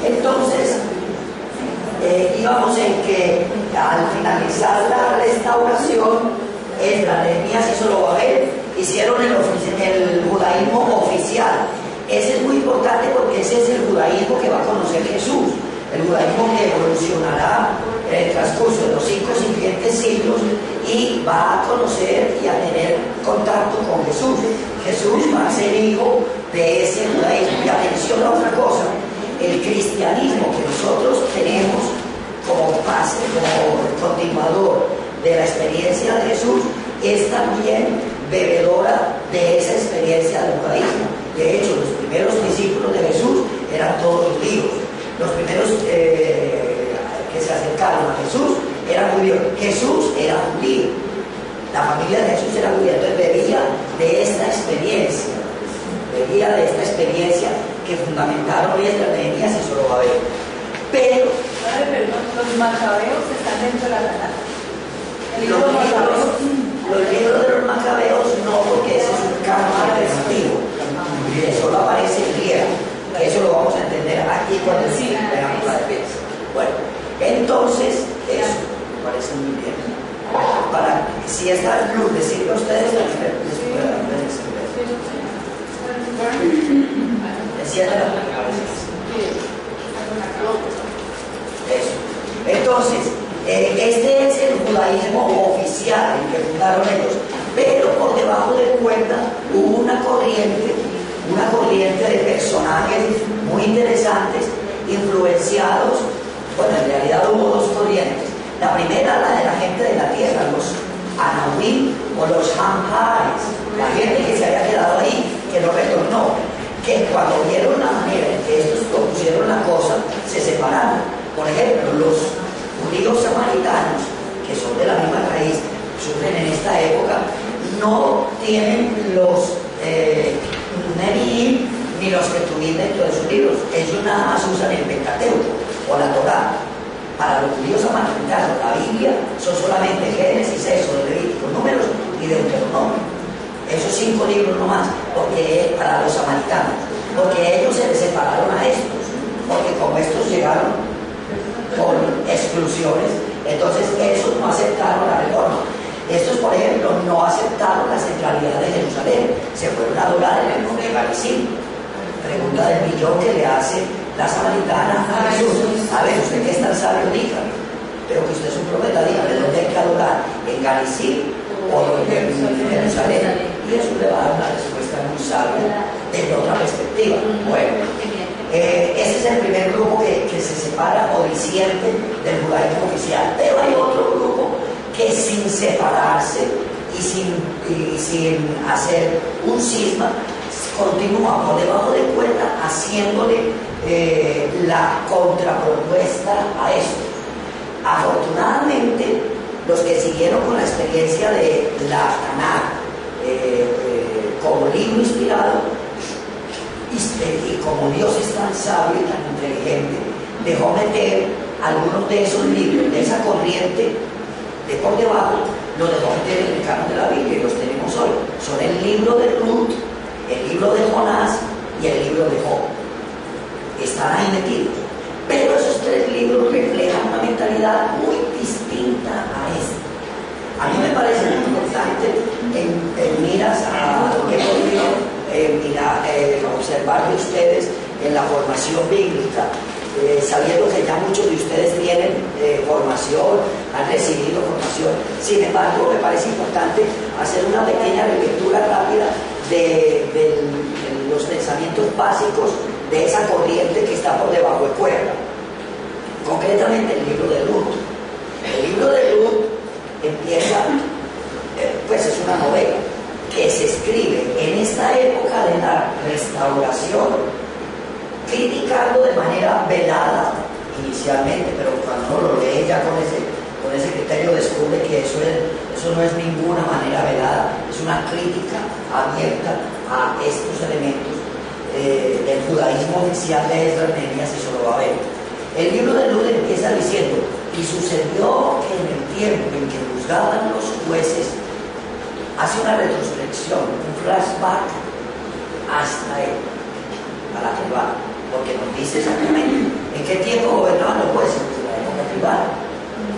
Entonces, íbamos en que al finalizar la restauración, Esdras, Nehemías y Zorobabel hicieron el judaísmo oficial. Ese es muy importante porque ese es el judaísmo que va a conocer Jesús, el judaísmo que evolucionará en el transcurso de los 5 siguientes siglos y va a conocer y a tener contacto con Jesús. Jesús va a ser hijo de ese judaísmo. Y atención a otra cosa, el cristianismo que nosotros tenemos como base, como continuador de la experiencia de Jesús, es también bebedora de esa experiencia del judaísmo. De hecho, los primeros discípulos de Jesús eran todos judíos. Los primeros que se acercaron a Jesús eran judíos. Jesús era judío. La familia de Jesús era judía. Entonces bebía de esta experiencia. Bebía de esta experiencia que fundamentaron Esdras, Nehemías y Zorobabel. Pero los macabeos están dentro de la Tanaj. Los libros de los macabeos no, porque ese es un canon alternativo. Solo aparece en griego. Eso lo vamos a entender aquí cuando veamos la defensa. Bueno, entonces, eso me parece muy bien. Si está el club, decirle a ustedes la eso. Entonces, este es el judaísmo oficial, el que fundaron ellos, pero por debajo del cuerda hubo una corriente de personajes muy interesantes, influenciados. Bueno, en realidad hubo 2 corrientes. La primera, la de la gente de la tierra, los Anahuim o los Hamhares, la gente que se había quedado ahí, que no retornó, que cuando vieron la manera en que estos propusieron la cosa, se separaron. Por ejemplo, los judíos samaritanos, que son de la misma raíz, sufren en esta época, no tienen los Nevi'im ni los que tuvieron dentro de sus libros. Ellos nada más usan el Pentateuco o la Torá. Para los judíos samaritanos, la Biblia son solamente Génesis, Éxodo, Levítico, Números y Deuteronomio. Esos 5 libros nomás, porque para los samaritanos, porque ellos se les separaron a estos, porque como estos llegaron con exclusiones, entonces esos no aceptaron la reforma. Estos, por ejemplo, no aceptaron la centralidad de Jerusalén, se fueron a adorar en el monte Garizim. Pregunta del millón que le hace la samaritana a Jesús: a ver, usted que es tan sabio, dígame, pero que usted es un profeta, dígame dónde hay que adorar, en Garizim o en Jerusalén. Y eso le va a dar una respuesta muy sabia desde otra perspectiva. Bueno, ese es el primer grupo que se separa o disiente del judaísmo oficial. Pero hay otro grupo que, sin separarse y sin hacer un cisma, continúa por debajo de cuerda haciéndole la contrapropuesta a esto. Afortunadamente, los que siguieron con la experiencia de la Tanaj como libro inspirado, y como Dios es tan sabio y tan inteligente, dejó meter algunos de esos libros, de esa corriente de por debajo, los dejó meter en el canon de la Biblia y los tenemos hoy. Son el libro de Ruth, el libro de Jonás y el libro de Job. Están ahí metidos. Pero esos 3 libros reflejan una mentalidad muy distinta a esta. A mí me parece muy importante en miras a lo que he podido observar de ustedes en la formación bíblica, sabiendo que ya muchos de ustedes tienen formación, han recibido formación. Sin embargo, me parece importante hacer una pequeña relectura rápida de los pensamientos básicos de esa corriente que está por debajo de cuerda. Concretamente, el libro de Ruth. El libro de Ruth empieza, pues es una novela que se escribe en esta época de la restauración, criticando de manera velada inicialmente, pero cuando uno lo lee ya con ese criterio descubre que eso no es ninguna manera velada, es una crítica abierta a estos elementos del judaísmo oficial de Esdras, Nehemías y Zorobabel. El libro de Ruth empieza diciendo: y sucedió que en el tiempo en que juzgaban los jueces, hace una retrospección, un flashback hasta él, a la que va. porque nos dice exactamente en qué tiempo gobernaban los jueces, en la época tribal.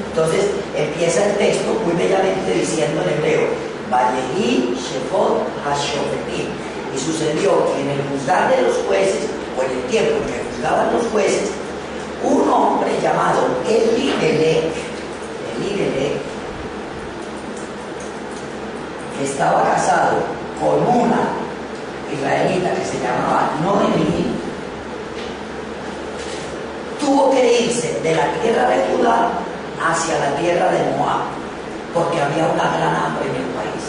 Entonces empieza el texto muy bellamente diciendo en hebreo, Vayehi Shefot HaShofetim, y sucedió que en el juzgar de los jueces, o en el tiempo en que juzgaban los jueces, un hombre llamado Elimelech, que estaba casado con una israelita que se llamaba Noemí, tuvo que irse de la tierra de Judá hacia la tierra de Moab, porque había una gran hambre en el país.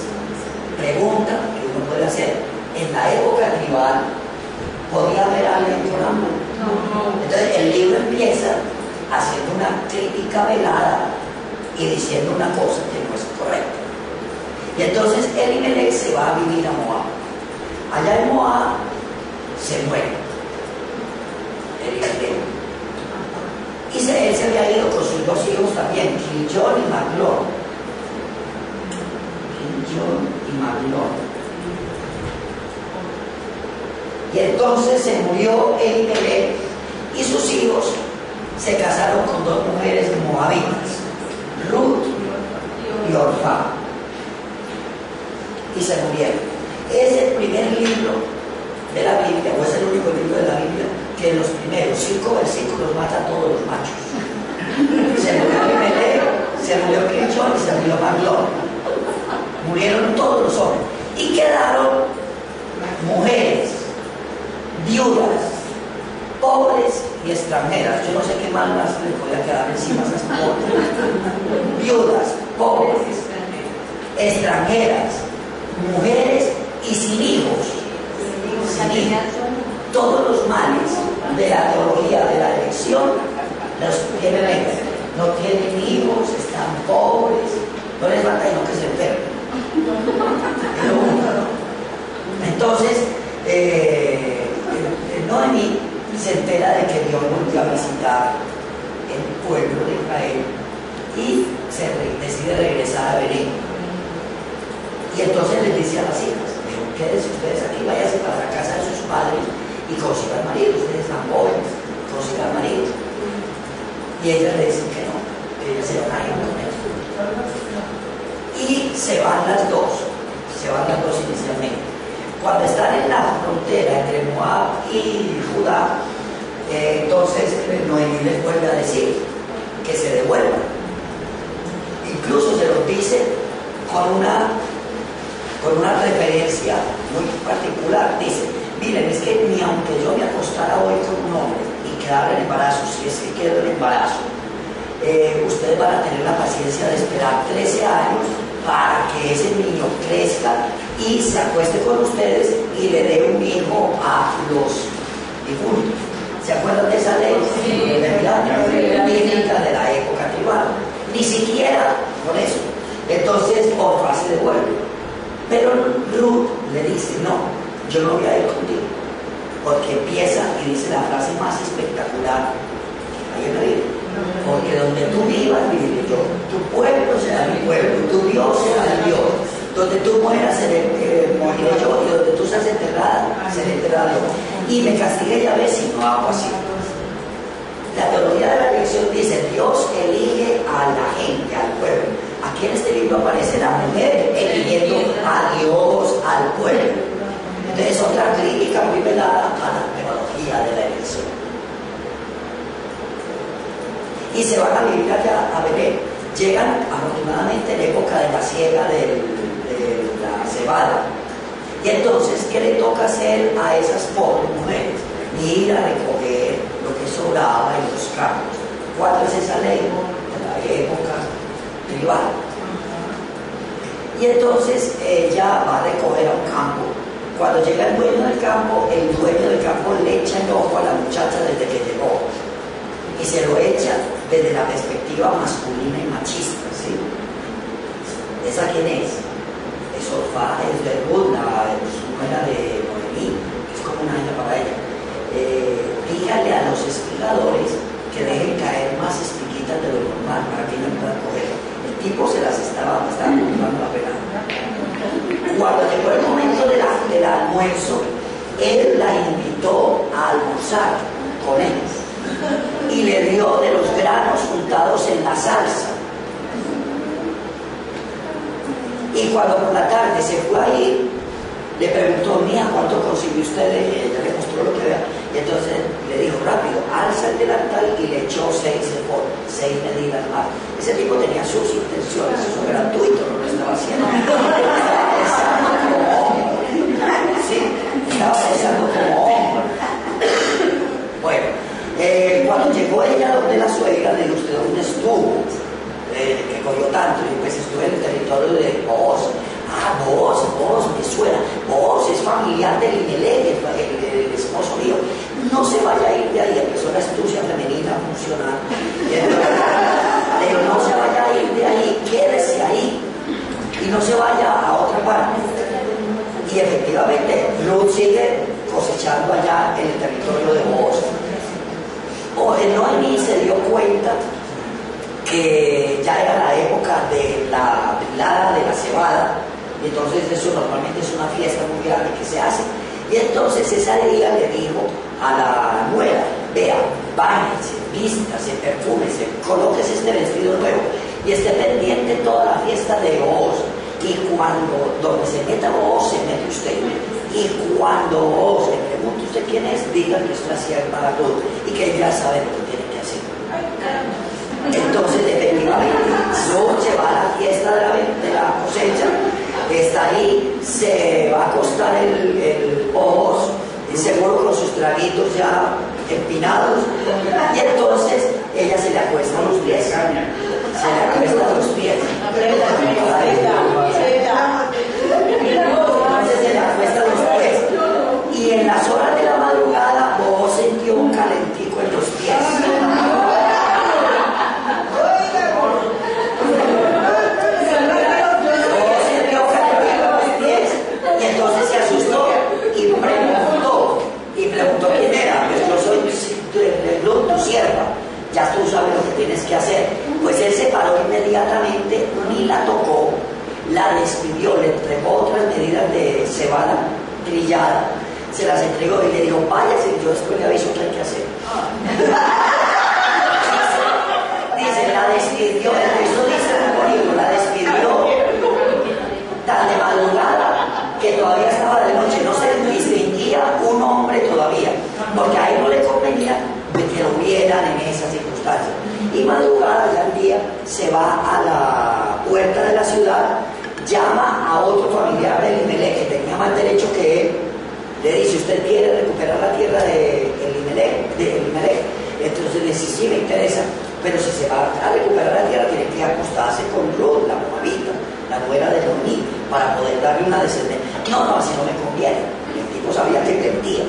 Pregunta que uno puede hacer, en la época tribal, ¿podía haber alguien con hambre? No. Entonces el libro empieza haciendo una crítica velada y diciendo una cosa que no es correcta. Y entonces Elimelech se va a vivir a Moab. Allá en Moab se muere Elimelech. Y él se había ido con sus dos hijos también, Kiljon y Maglón. Y entonces se murió Elimelech y sus hijos se casaron con dos mujeres moabitas, Ruth y Orfá, y se murieron. Es el primer libro de la Biblia, o es el único libro de la Biblia, que en los primeros 5 versículos mata a todos los machos. Se murió Elimelech, se murió Kiljon y se murió Maglón. Murieron todos los hombres y quedaron mujeres, viudas, pobres y extranjeras. Yo no sé qué más le podía quedar encima a esas pobres. Viudas, pobres, extranjeras, mujeres y sin hijos. Sin hijos. Todos los males de la teología de la elección los tienen ellos. No tienen hijos, están pobres, no les mata sino que se enferman. Entonces, Noemí se entera de que Dios volvió a visitar el pueblo de Israel y decide regresar a Belén. Y entonces les dice a las hijas, quédense ustedes aquí, váyanse para la casa de sus padres y consigan marido, ustedes están jóvenes, consigan marido. Y ellas le dicen que no, que ellas se van a ir con él. Y se van las dos inicialmente. Cuando están en la frontera entre Moab y Judá, entonces Noemí les vuelve a decir que se devuelvan. Incluso se los dice con una referencia muy particular. Dice, miren, es que ni aunque yo me acostara hoy con un hombre y quedara en embarazo, si es que quedo en embarazo, ustedes van a tener la paciencia de esperar 13 años para que ese niño crezca y se acueste con ustedes y le dé un hijo a los difuntos. ¿Se acuerdan de esa ley? Sí. De la época tribal. Ni siquiera por eso. Entonces Orfá se devuelve. Pero Ruth le dice, no, yo no voy a ir contigo. Porque empieza y dice la frase más espectacular que hay en la Biblia. Porque donde tú vivas, viviré yo. Tu pueblo será mi pueblo, tu Dios será mi Dios. Donde tú mueras, moriré yo, y donde tú seas enterrada, seré enterrado yo. Y me castigue Yahvé si no hago así. La teología de la elección dice, Dios elige a la gente, al pueblo. Aquí en este libro aparece la mujer eligiendo a Dios, al pueblo. Entonces, otra crítica muy velada a la teología de la elección. Y se van a vivir allá a Belén. Llegan afortunadamente en la época de la siega de la cebada. Y entonces, ¿qué le toca hacer a esas pobres mujeres? Ir a recoger lo que sobraba en los campos. ¿Cuál es esa ley de la época tribal? Y entonces ella va a recoger a un campo. Cuando llega el dueño del campo le echa el ojo a la muchacha desde que llegó. Y se lo echa desde la perspectiva masculina y machista, ¿sí? ¿Esa quién es? Es Orfá, es de Ruth, la nuera de Noemí, que es como una hija para ella. Dígale a los espigadores que dejen caer más espiquitas de lo normal para que ella pueda coger. El tipo se las estaba cultivando la pena. Cuando llegó el momento del almuerzo, él la invitó invitó a almorzar con ellos y le dio de los granos untados en la salsa. Y cuando por la tarde se fue a ir, le preguntó: mía, ¿cuánto consiguió usted? Ella le mostró lo que había. Y entonces le dijo: rápido, alza el delantal, y le echó 6 medidas más. Ese tipo tenía sus intenciones, eso era gratuito, no lo estaba haciendo. Estaba pensando como hombre. Sí, estaba pensando como hombre. Bueno, cuando llegó ella donde la suegra, le dijo: ¿usted dónde estuvo? Que cogió tanto. Y pues estuve en el territorio de Booz. Ah, Booz me suena. Booz es familiar del Limelec, el esposo mío. No se vaya a ir de ahí. Empezó la astucia femenina a funcionar. Pero no se vaya a ir de ahí, quédese ahí y no se vaya a otra parte. Y efectivamente Ruth sigue cosechando allá en el territorio de Booz. Noemí se dio cuenta que ya era la época de la brilada de la cebada, y entonces eso normalmente es una fiesta muy grande que se hace. Y entonces esa día le dijo a la nuera: vea, báñese, vístase, perfúmese, colóquese este vestido nuevo y esté pendiente toda la fiesta de Booz. Y cuando donde se meta Booz, se mete usted. Y cuando Booz le pregunte usted quién es, diga que es la sierva Ruth y que ella sabe lo que tiene que hacer. Entonces, efectivamente, Ruth se va a la fiesta de la cosecha, está ahí, se va a acostar el Booz, seguro con sus traguitos ya empinados, y entonces ella se le acuesta a los pies. Se le acuesta a los pies. Entonces se le acuesta a los pies. Y en las horas de la madrugada, Booz sintió un calentico en los pies. Y entonces se asustó y preguntó quién era. Pues yo soy tu sierva, ya tú sabes lo que tienes que hacer. Pues él se paró inmediatamente, ni la tocó, la despidió, le entregó otras medidas de cebada trillada, se las entregó y le dijo: váyase, yo después le aviso qué hay que hacer. Dice, la despidió, el texto dice muy bonito, la despidió tan de madrugada que todavía estaba de noche, no se distinguía un hombre todavía, porque a él no le convenía que lo vieran en esas circunstancias. Y madrugada, ya el día, se va a la puerta de la ciudad, llama a otro familiar del Limelec que tenía más derecho que él, le dice: ¿usted quiere recuperar la tierra de Limelec? Entonces le dice: sí, me interesa, pero si se va a recuperar la tierra tiene que acostarse con Ruth, la moabita, la nuera de Noemí, para poder darle una descendencia. No, así no me conviene. El tipo sabía que mentía.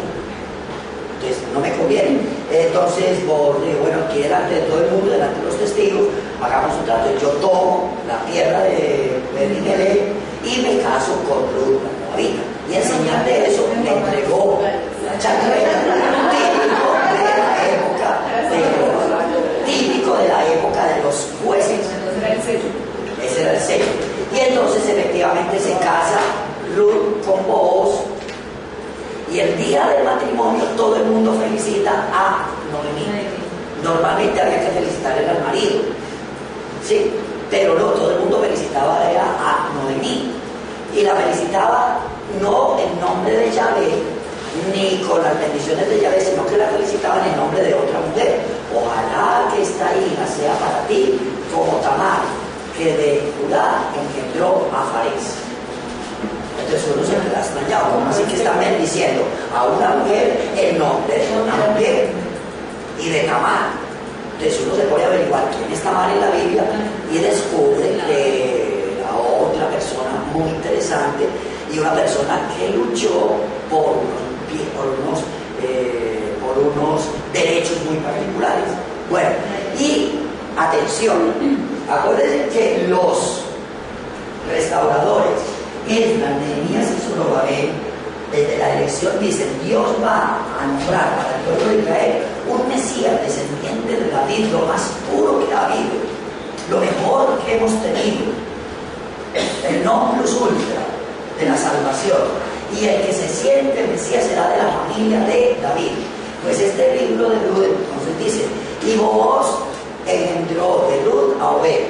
Entonces no me conviene. Entonces vos digo: bueno, aquí delante de todo el mundo, delante de los testigos, hagamos un trato. Yo tomo la tierra de Limelec y me caso con Ruth, la moabita. Y en señal de eso me entregó la chancleta, típico de la época de los jueces. Ese era el sello. Y entonces efectivamente se casa Ruth con Booz. Y el día del matrimonio todo el mundo felicita a Noemí. Normalmente había que felicitar al marido, ¿sí? Pero no, todo el mundo felicitaba a Noemí. Y la felicitaba no en nombre de Yahvé, ni con las bendiciones de Yahvé, sino que la felicitaban en nombre de otra mujer. Ojalá que esta hija sea para ti como Tamar, que de Judá engendró a Fares. Entonces uno se queda extrañado, como así que están bendiciendo a una mujer en nombre de una mujer y de Tamar. Entonces uno se pone a averiguar quién es Tamar en la Biblia y descubre que la otra persona muy interesante y una persona que luchó por unos derechos muy particulares. Bueno, y atención, acuérdense que los restauradores, Esdras, Nehemías y Zorobabel, desde la elección dicen: Dios va a nombrar para el pueblo de Israel un Mesías descendiente de David, lo más puro que ha habido, lo mejor que hemos tenido, el non plus ultra de la salvación. y el que se siente Mesías será de la familia de David. Pues este libro de Ruth entonces dice, y Booz engendró de Ruth a Obed,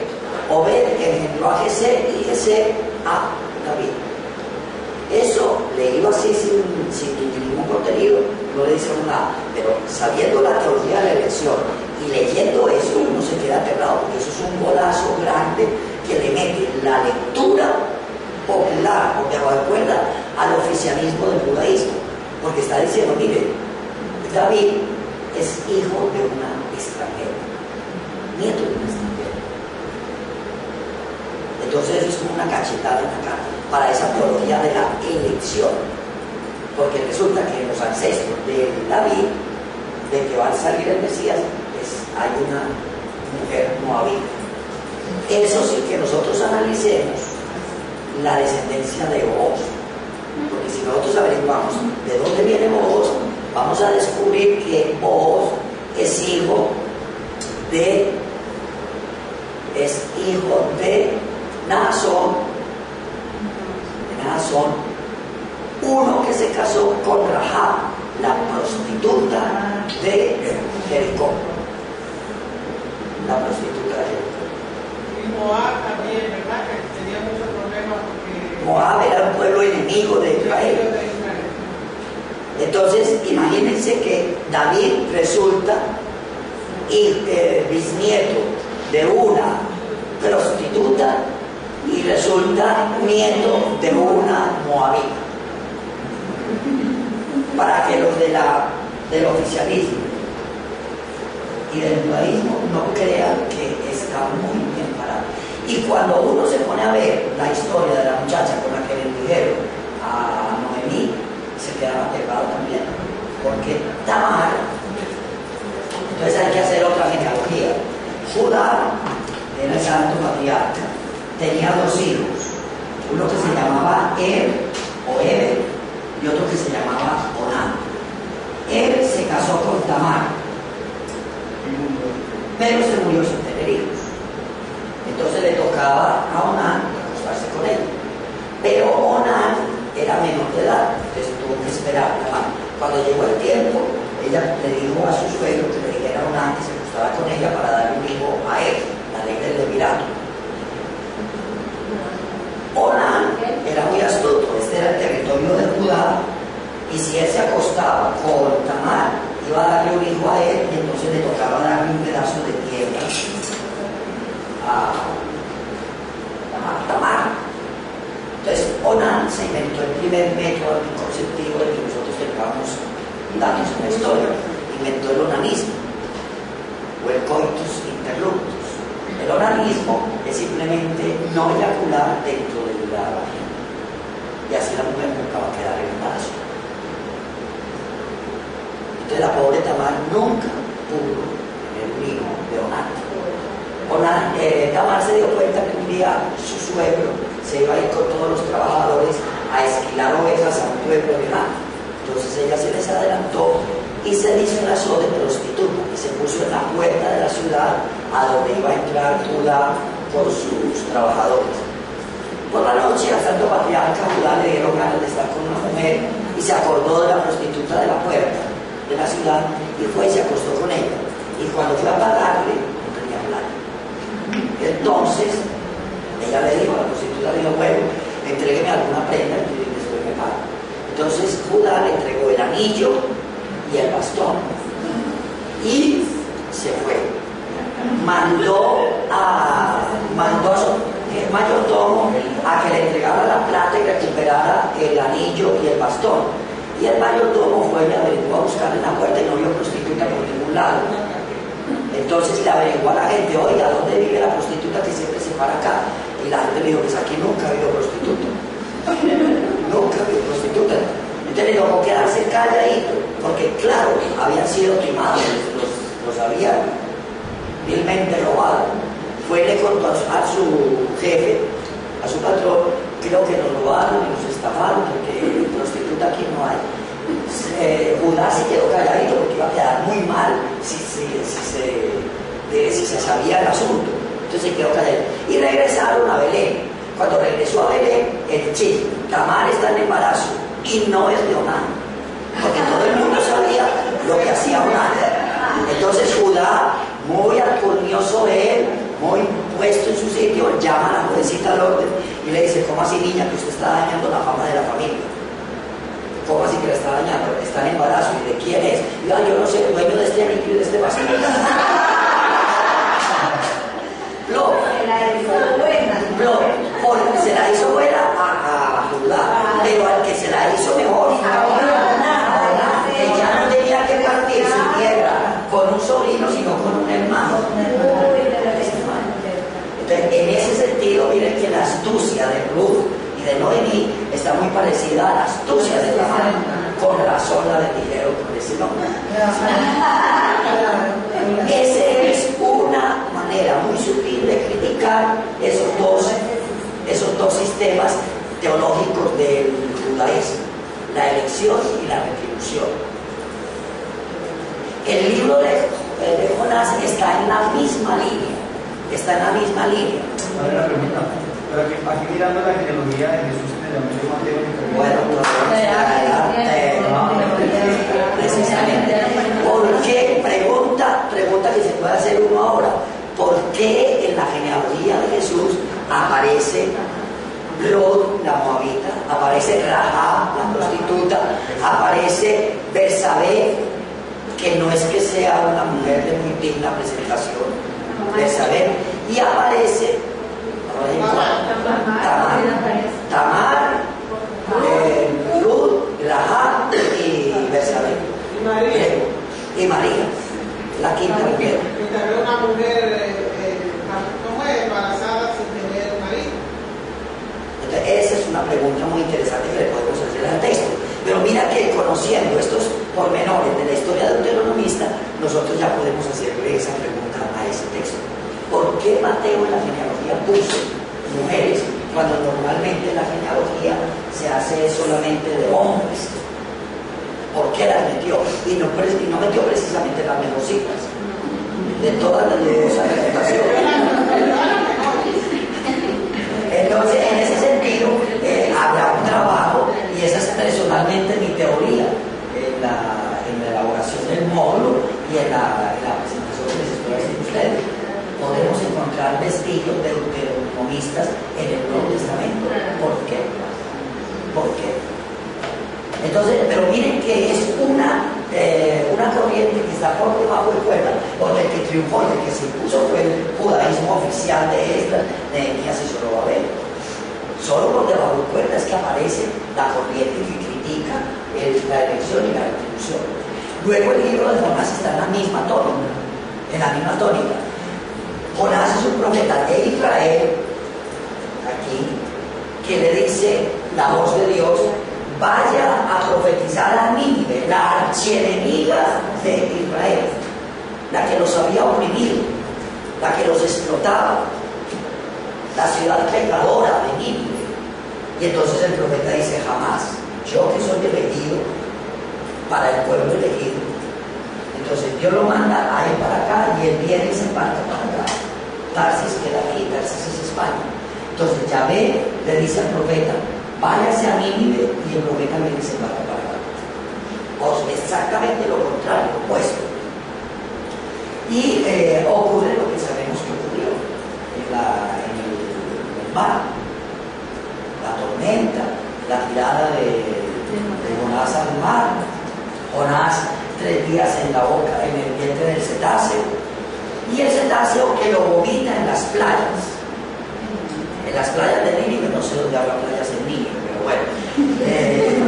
Obed engendró a Jesé y Jesé a David. Eso leído así sin ningún contenido no le dice nada, pero sabiendo la teología de la elección y leyendo eso uno se queda aterrado, porque eso es un golazo grande que le mete la lectura popular o que recuerda al oficialismo del judaísmo, porque está diciendo, mire, David es hijo de una extranjera, nieto de una extranjera. Entonces eso es como una cachetada en la cara para esa teología de la elección, porque resulta que en los ancestros de David, de que va a salir el Mesías, hay una mujer moabita. Eso sí que nosotros analicemos la descendencia de Booz, porque si nosotros averiguamos de dónde viene Booz, vamos a descubrir que Booz es hijo de Naasón, uno que se casó con Rahab, la prostituta de Jericó. La prostituta de Jericó. Y Moab también, ¿verdad? Que tenía muchos problemas porque... Moab era un pueblo enemigo de Israel. Entonces, imagínense que David resulta bisnieto de una prostituta y resulta nieto de una moabita. Para que los del oficialismo y del judaísmo no crean que está muy bien parado. Y cuando uno se pone a ver la historia de la muchacha con la que le dijeron a Noemí, se queda aterrado también, porque Tamar, entonces hay que hacer otra genealogía. Judá era el santo patriarca, tenía dos hijos, uno que se llamaba Eber y otro que se llamaba Onán. Él se casó con Tamar, pero se murió sin tener hijos. Entonces le tocaba a Onán acostarse con él. Pero Onán era menor de edad, entonces tuvo que esperar. Cuando llegó el tiempo, ella le dijo a su suegro que le dijera a Onán que se acostara con ella para darle un hijo a él, la ley del levirato. Onán era muy astuto, este era el territorio de Judá, y si él se acostaba con Tamar, iba a darle un hijo a él, y entonces le tocaba darle un pedazo de tierra a Tamar. Entonces Onán se inventó el primer método anticonceptivo del que nosotros tengamos datos en la historia, inventó el onanismo o el coitus interruptus. El onanismo es simplemente no eyacular dentro de la vagina, y así la mujer nunca va a quedar en embarazo. Entonces la pobre Tamar nunca pudo tener un hijo de Onán. Tamar se dio cuenta que un día su suegro se iba a ir con todos los trabajadores a esquilar ovejas a un pueblo lejano. Entonces ella se les adelantó y se disfrazó de prostituta y se puso en la puerta de la ciudad a donde iba a entrar Judá por sus trabajadores. Por la noche, al santo patriarca Judá le dieron ganas de estar con una mujer y se acordó de la prostituta de la puerta de la ciudad y fue y se acostó con ella. Y cuando fue a pagarle, no tenía plata. Entonces ella le dijo, la prostituta le dijo, bueno, entrégueme alguna prenda y después me pago. Entonces Judá le entregó el anillo y el bastón y se fue. Mandó a su mayordomo a que le entregara la plata y recuperara el anillo y el bastón. Y el mayordomo fue y averiguó a buscar en la puerta y no vio prostituta por ningún lado. Entonces le averiguó a la gente, oiga, ¿dónde vive la prostituta que siempre se para acá? Y la gente le dijo, pues aquí nunca ha habido prostituta. Nunca ha habido prostituta. Entonces le tocó quedarse calladito, porque claro, habían sido timados, los habían vilmente robado. Fue y le contó a su jefe, a su patrón, creo que nos robaron y nos estafaron, porque prostituta aquí no hay. Judá se quedó calladito porque iba a quedar muy mal si se sabía el asunto. Entonces se quedó calladito. Y regresaron a Belén. Cuando regresó a Belén, el chisme, Tamar está en embarazo y no es de Onán, porque todo el mundo sabía lo que hacía Onán. Entonces Judá, muy alcurnioso él, muy puesto en su sitio, llama a la jovencita al orden y le dice: ¿cómo así, niña, que usted está dañando la fama de la familia? ¿Cómo así que la está dañando? Está en embarazo. ¿Y de quién es? Y yo no sé, dueño de este anillo y de este vacío. Porque se la hizo buena a Judá, pero al que se la hizo mejor, que ya no tenía que partir su tierra con un sobrino, sino con un hermano. Entonces, en ese sentido, miren que la astucia de Ruth y de Noemí está muy parecida a la astucia de Tamar. Con razón la dijeron por ese nombre. Esa es una manera muy sutil de criticar esos dos sistemas teológicos del judaísmo: la elección y la retribución. El libro de Jonás está en la misma línea. Vale, la pregunta, pero aquí mirando la genealogía de Jesús en el Evangelio de Mateo, bueno, precisamente. ¿Por qué? Pregunta que se puede hacer uno ahora. ¿Por qué en la genealogía de Jesús aparece Lot, la moabita, aparece Rahab, la prostituta, aparece Bersabé, que no es que sea una mujer de muy digna presentación, Bersabé, y aparece Tamar, Ruth, Rahab y Bersabé y María, la quinta mujer. Y también una mujer ¿cómo es? Embarazada sin tener marido. Entonces, esa es una pregunta muy interesante que le podemos hacer al texto. Pero mira que conociendo estos pormenores de la historia deuteronomista, nosotros ya podemos hacerle esa pregunta a ese texto. ¿Por qué Mateo en la genealogía puso mujeres cuando normalmente la genealogía se hace solamente de hombres? ¿Por qué las metió? Y no metió precisamente las mejorcitas de todas las representaciones. Entonces, en ese sentido, habrá un trabajo, y esa es personalmente mi teoría en la elaboración del módulo y en la presentación que les estoy haciendo a ustedes. Podemos encontrar vestigios deuteronomistas en el Nuevo Testamento. ¿Por qué? ¿Por qué? Entonces, pero miren que es una corriente que está por debajo de cuerda, porque el que triunfó, el que se impuso fue el judaísmo oficial de Esdras, Nehemías y Zorobabel. Solo por debajo de cuerda es que aparece la corriente que critica la elección y la retribución. Luego el libro de Jonás está en la misma tónica. Jonás es un profeta de Israel, aquí, que le dice la voz de Dios: vaya a profetizar a Nínive, la archienemiga de Israel, la que los había oprimido, la que los explotaba, la ciudad pecadora de Nínive. Y entonces el profeta dice: jamás, yo que soy elegido para el pueblo elegido. Entonces Dios lo manda a ir para acá y él viene y se parte para acá. Tarsis queda aquí, Tarsis es España. Entonces Yahvé le dice al profeta: váyase a Nínive, y el profeta viene y se parte para acá. Exactamente lo contrario, lo opuesto. Y ocurre lo que sabemos que ocurrió en el mar: la tormenta, la tirada de Jonás al mar, Jonás 3 días en la boca, en el vientre del cetáceo, y el cetáceo que lo vomita en las playas. En las playas de Nínive, no sé dónde habrá playas en Nínive, pero bueno,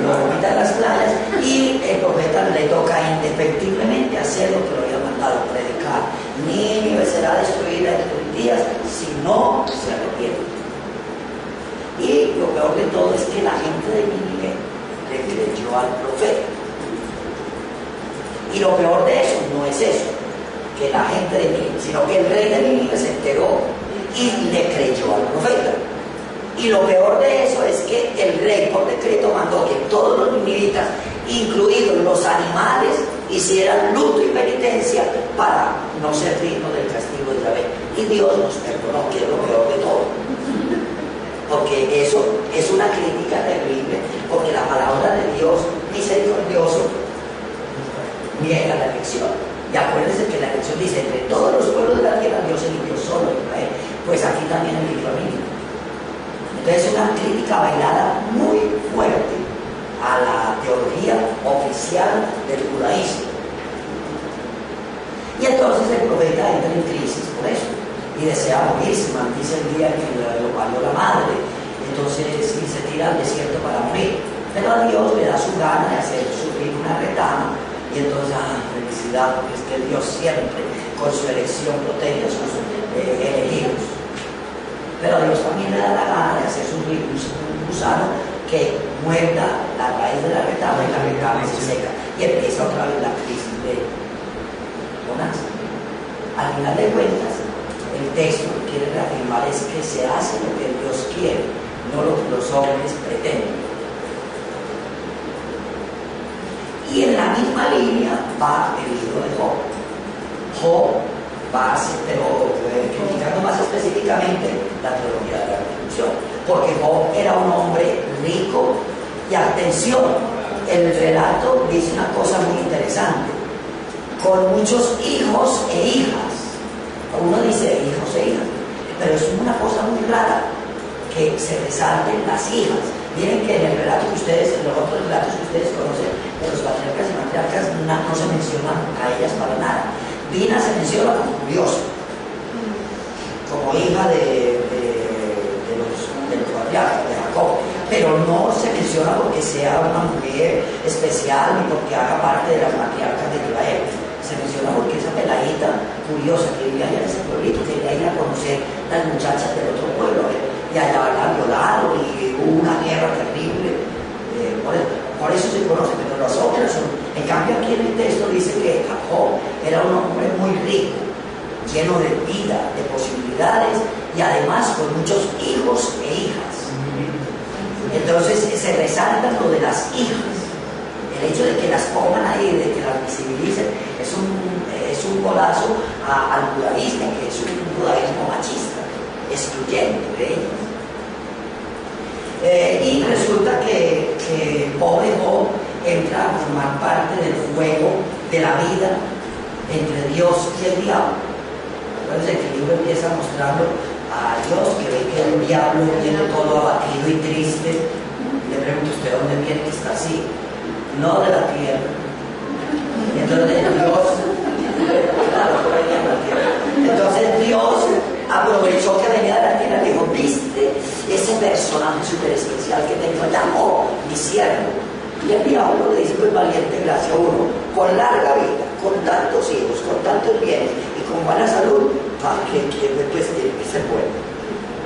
lo vomita en las playas, y el profeta le toca indefectiblemente hacer lo que lo había mandado, predicar: Nínive será destruida en 3 días si no se arrepiente. Y lo peor de todo es que la gente de Nínive le creyó al profeta. Y lo peor de eso no es eso, que la gente de Nínive, sino que el rey de Nínive se enteró y le creyó al profeta. Y lo peor de eso es que el rey por decreto mandó que todos los ninivitas, incluidos los animales, hicieran luto y penitencia para no ser dignos del castigo de Yahvé. Y Dios nos perdonó, que es lo peor de todo. porque eso es una crítica terrible, porque la palabra de Dios misericordioso niega la elección. Y acuérdense que la elección dice, entre todos los pueblos de la tierra Dios eligió solo a Israel, pues aquí también eligió a mí. Entonces es una crítica bailada muy fuerte a la teología oficial del judaísmo. Y entonces el profeta entra en crisis por eso y desea morirse, maldice el día en que lo parió la madre, entonces y se tira al desierto para morir. Pero a Dios le da su gana de hacer sufrir una retama y entonces, felicidad, porque es que Dios siempre con su elección protege a sus elegidos. Pero a Dios también le da la gana de hacer sufrir un gusano que muerda la raíz de la retama y la retama se seca y empieza otra vez la crisis de Jonás. Al final de cuentas, el texto que quiere reafirmar es que se hace lo que Dios quiere, no lo que los hombres pretenden. Y en la misma línea va el libro de Job. Job va a ser, pero criticando más específicamente la teología de la restitución, porque Job era un hombre rico y atención, el relato dice una cosa muy interesante, con muchos hijos e hijas. Uno dice hijos e hijas, pero es una cosa muy rara que se resalten las hijas. Miren que en el relato que ustedes, en los otros relatos que ustedes conocen de los patriarcas y matriarcas, no se mencionan a ellas para nada. Dina se menciona como curiosa, como hija del patriarca, de Jacob, pero no se menciona porque sea una mujer especial ni porque haga parte de las matriarcas de Israel. Se menciona porque esa peladita curiosa que vivía allá en ese pueblito, quería ir a conocer las muchachas del otro pueblo, y allá la violaron y hubo una guerra terrible. Por eso se conoce, pero las otras son. En cambio, aquí en el texto dice que Jacob era un hombre muy rico, lleno de vida, de posibilidades y además con muchos hijos e hijas. Entonces se resalta lo de las hijas. El hecho de que las pongan ahí, de que las visibilicen, es un golazo al judaísmo, que es un judaísmo machista, excluyente de ellas. Y resulta que pobre Job entra a formar parte del juego de la vida entre Dios y el diablo. Entonces el libro empieza mostrando a Dios, que ve que el diablo viene todo abatido y triste. Le pregunto, ¿usted dónde viene que está así? No de la tierra. Entonces Dios aprovechó que venía de la tierra y dijo, ¿viste ese personaje súper especial que tengo? Llamó mi siervo. Y el diablo le dice, pues valiente gracia, uno con larga vida, con tantos hijos, con tantos bienes y con buena salud, ¿para qué quiere? Pues tiene que ser bueno.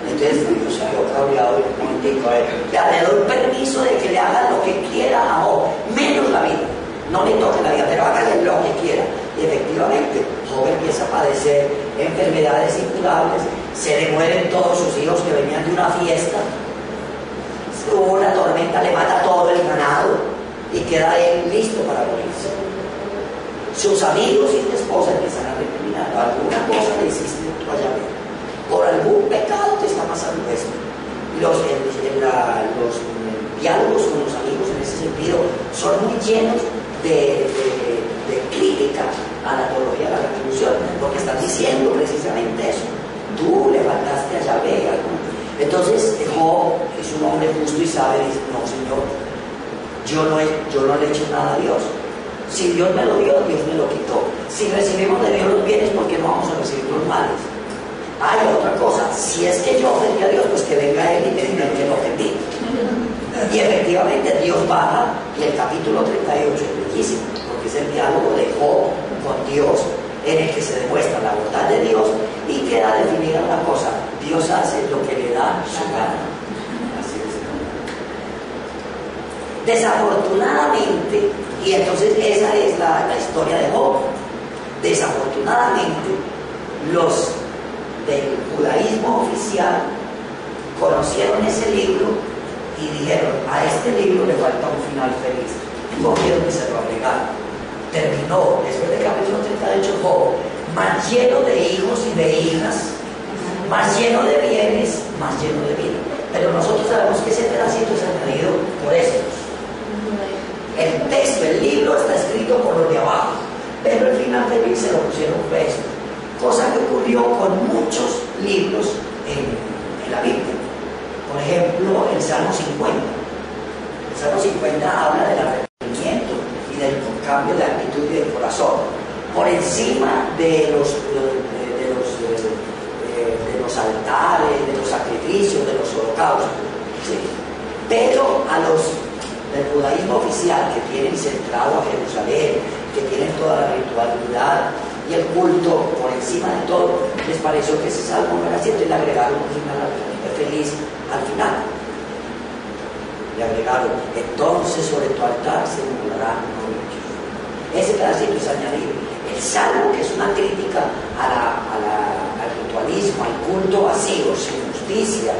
Entonces Dios se quedó cabreado y dijo a él, ya le doy permiso de que le haga lo que quiera a Job, menos la vida. No le toque la vida, pero hágale lo que quiera. Y efectivamente, Job empieza a padecer enfermedades incurables, se le mueren todos sus hijos que venían de una fiesta, hubo una tormenta, le mata todo el ganado y queda él listo para morirse. Sus amigos y su esposa empiezan a recriminar, alguna cosa le hiciste tú allá, por algún pecado te está pasando esto. Y los diálogos con los amigos en ese sentido son muy llenos de crítica a la teología de la retribución, porque están diciendo precisamente eso. Tú le faltaste a Yahvé. Entonces Job es un hombre justo y sabe, dice, no Señor, yo no le he hecho nada a Dios. Si Dios me lo dio, Dios me lo quitó. Si recibimos de Dios los bienes, ¿por qué no vamos a recibir los males? Hay otra cosa, si es que yo ofendí a Dios, pues que venga Él y me diga que lo ofendí. Y efectivamente Dios baja, y el capítulo 38 es bellísimo, porque es el diálogo de Job con Dios, en el que se demuestra la bondad de Dios y queda definida una cosa: Dios hace lo que le da su gana. Así es. Desafortunadamente, y entonces esa es la historia de Job, desafortunadamente los del judaísmo oficial conocieron ese libro y dijeron, a este libro le falta un final feliz, y cogieron y se lo agregaron. Terminó, después del capítulo 38, Job, más lleno de hijos y de hijas, más lleno de bienes, más lleno de vida. pero nosotros sabemos que ese pedacito es añadido por estos. El texto, el libro está escrito por los de abajo, pero al final de se lo pusieron estos. Cosa que ocurrió con muchos libros en la Biblia. Por ejemplo, el Salmo 50. El Salmo 50 habla del arrepentimiento y del cambio de actitud y del corazón. Por encima de los altares, de los sacrificios, de los holocaustos. ¿Sí? Pero a los del judaísmo oficial, que tienen centrado a Jerusalén, que tienen toda la ritualidad y el culto por encima de todo, les pareció que ese salmo no era cierto y le agregaron un final feliz al final. Le agregaron: entonces sobre tu altar se murmurarán muchos. Ese pedacito es añadido. El salmo, que es una crítica al ritualismo, al culto vacío, sin justicia,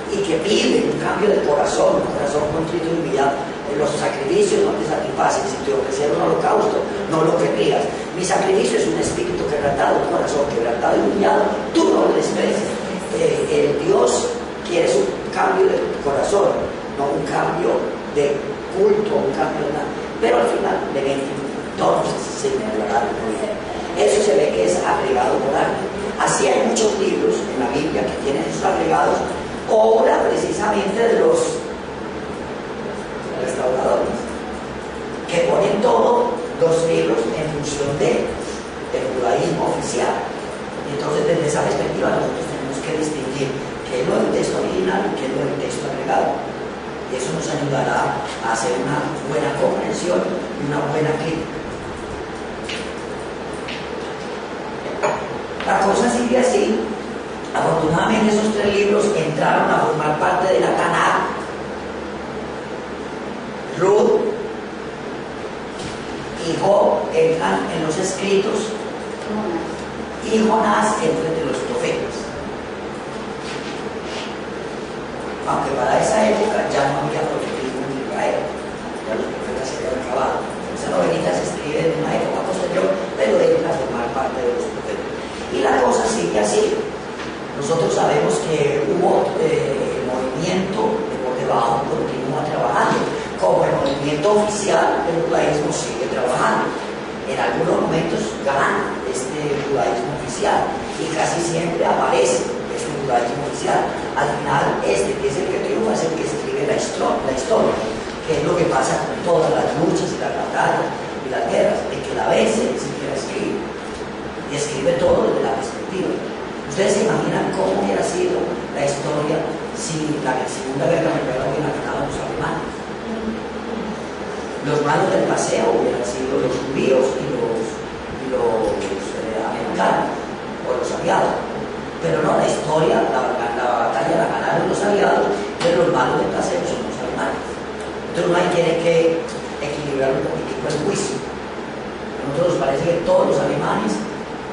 y que pide un cambio de corazón, un corazón contrito y humillado. Los sacrificios no te satisfacen. Si te ofrecieron un holocausto, no lo querrías. Mi sacrificio es un espíritu quebrantado, un corazón quebrantado y humillado, tú no lo desprecias. Dios quiere un cambio de corazón, no un cambio de culto, un cambio de nada. Pero al final le ven, entonces se me hablará muy bien. Eso se ve que es agregado por alguien. Así hay muchos libros en la Biblia que tienen esos agregados, obra precisamente de los restauradores, que ponen todos los libros en función del judaísmo oficial. Entonces, desde esa perspectiva, nosotros tenemos que distinguir qué es lo del texto original y qué es lo del texto agregado. Y eso nos ayudará a hacer una buena comprensión y una buena crítica. La cosa sigue así. Afortunadamente, esos tres libros entraron a formar parte de la Tanakh. Ruth y Job entran en los escritos y Jonás entra entre los profetas. Aunque para esa época ya no había profetismo en Israel, ya los profetas se habían acabado. Esa novelita se escribe en una época posterior, pero entra a formar parte de los profetas. Y la cosa sigue así. Nosotros sabemos que hubo el movimiento de por debajo continúa trabajando, como el movimiento oficial del judaísmo sigue trabajando. En algunos momentos gana este judaísmo oficial y casi siempre aparece este judaísmo oficial. Al final, este que es el que triunfa es el que escribe la historia, que es lo que pasa con todas las luchas y las batallas y las guerras. El que la vence ni siquiera escribe, y escribe todo desde la perspectiva. Ustedes se imaginan cómo hubiera sido la historia si la Segunda Guerra Mundial hubiera ganado los alemanes. Los malos del paseo hubieran sido los judíos y los americanos o los aliados. Pero no, la historia, la batalla la ganaron los aliados, pero los malos del paseo son los alemanes. Entonces uno ahí tiene que equilibrar un poquitico el juicio. A nosotros nos parece que todos los alemanes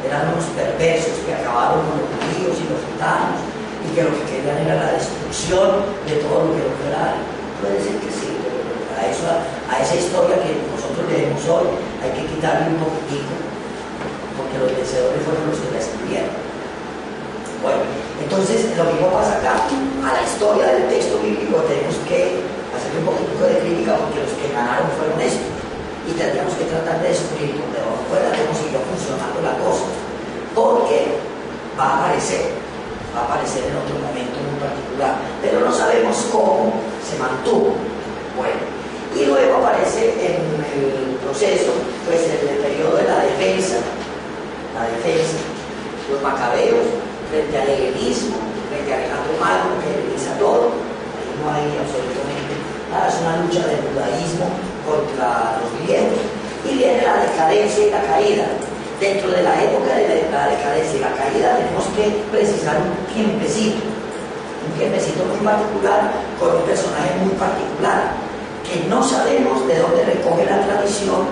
eran unos perversos que acabaron con los judíos y los gitanos y que lo que querían era la destrucción de todo lo que fuera. Puede ser que sí, pero a esa historia que nosotros leemos hoy hay que quitarle un poquitico, porque los vencedores fueron los que la escribieron. Bueno, entonces lo mismo pasa acá. A la historia del texto bíblico tenemos que hacerle un poquitico de crítica, porque los que ganaron fueron estos. Y tendríamos que tratar de descubrir por debajo fuera cómo siguió funcionando la cosa, porque va a aparecer en otro momento muy particular, pero no sabemos cómo se mantuvo. Bueno, y luego aparece en el proceso, pues en el periodo de la defensa, los macabeos frente al helenismo, frente a Alejandro Magno, que heleniza todo. Ahí no hay absolutamente nada, es una lucha del judaísmo contra los griegos, y viene la decadencia y la caída. Dentro de la época de la decadencia y la caída tenemos que precisar un tiempecito muy particular, con un personaje muy particular, que no sabemos de dónde recoge la tradición,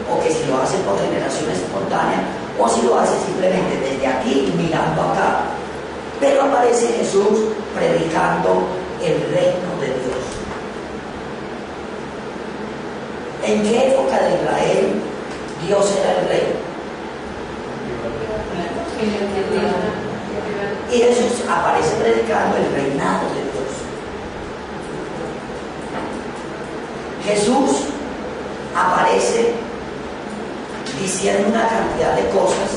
o que si lo hace por generación espontánea, o si lo hace simplemente desde aquí mirando acá. Pero aparece Jesús predicando el reino de Dios. ¿En qué época de Israel Dios era el rey? Y Jesús aparece predicando el reinado de Dios. Jesús aparece diciendo una cantidad de cosas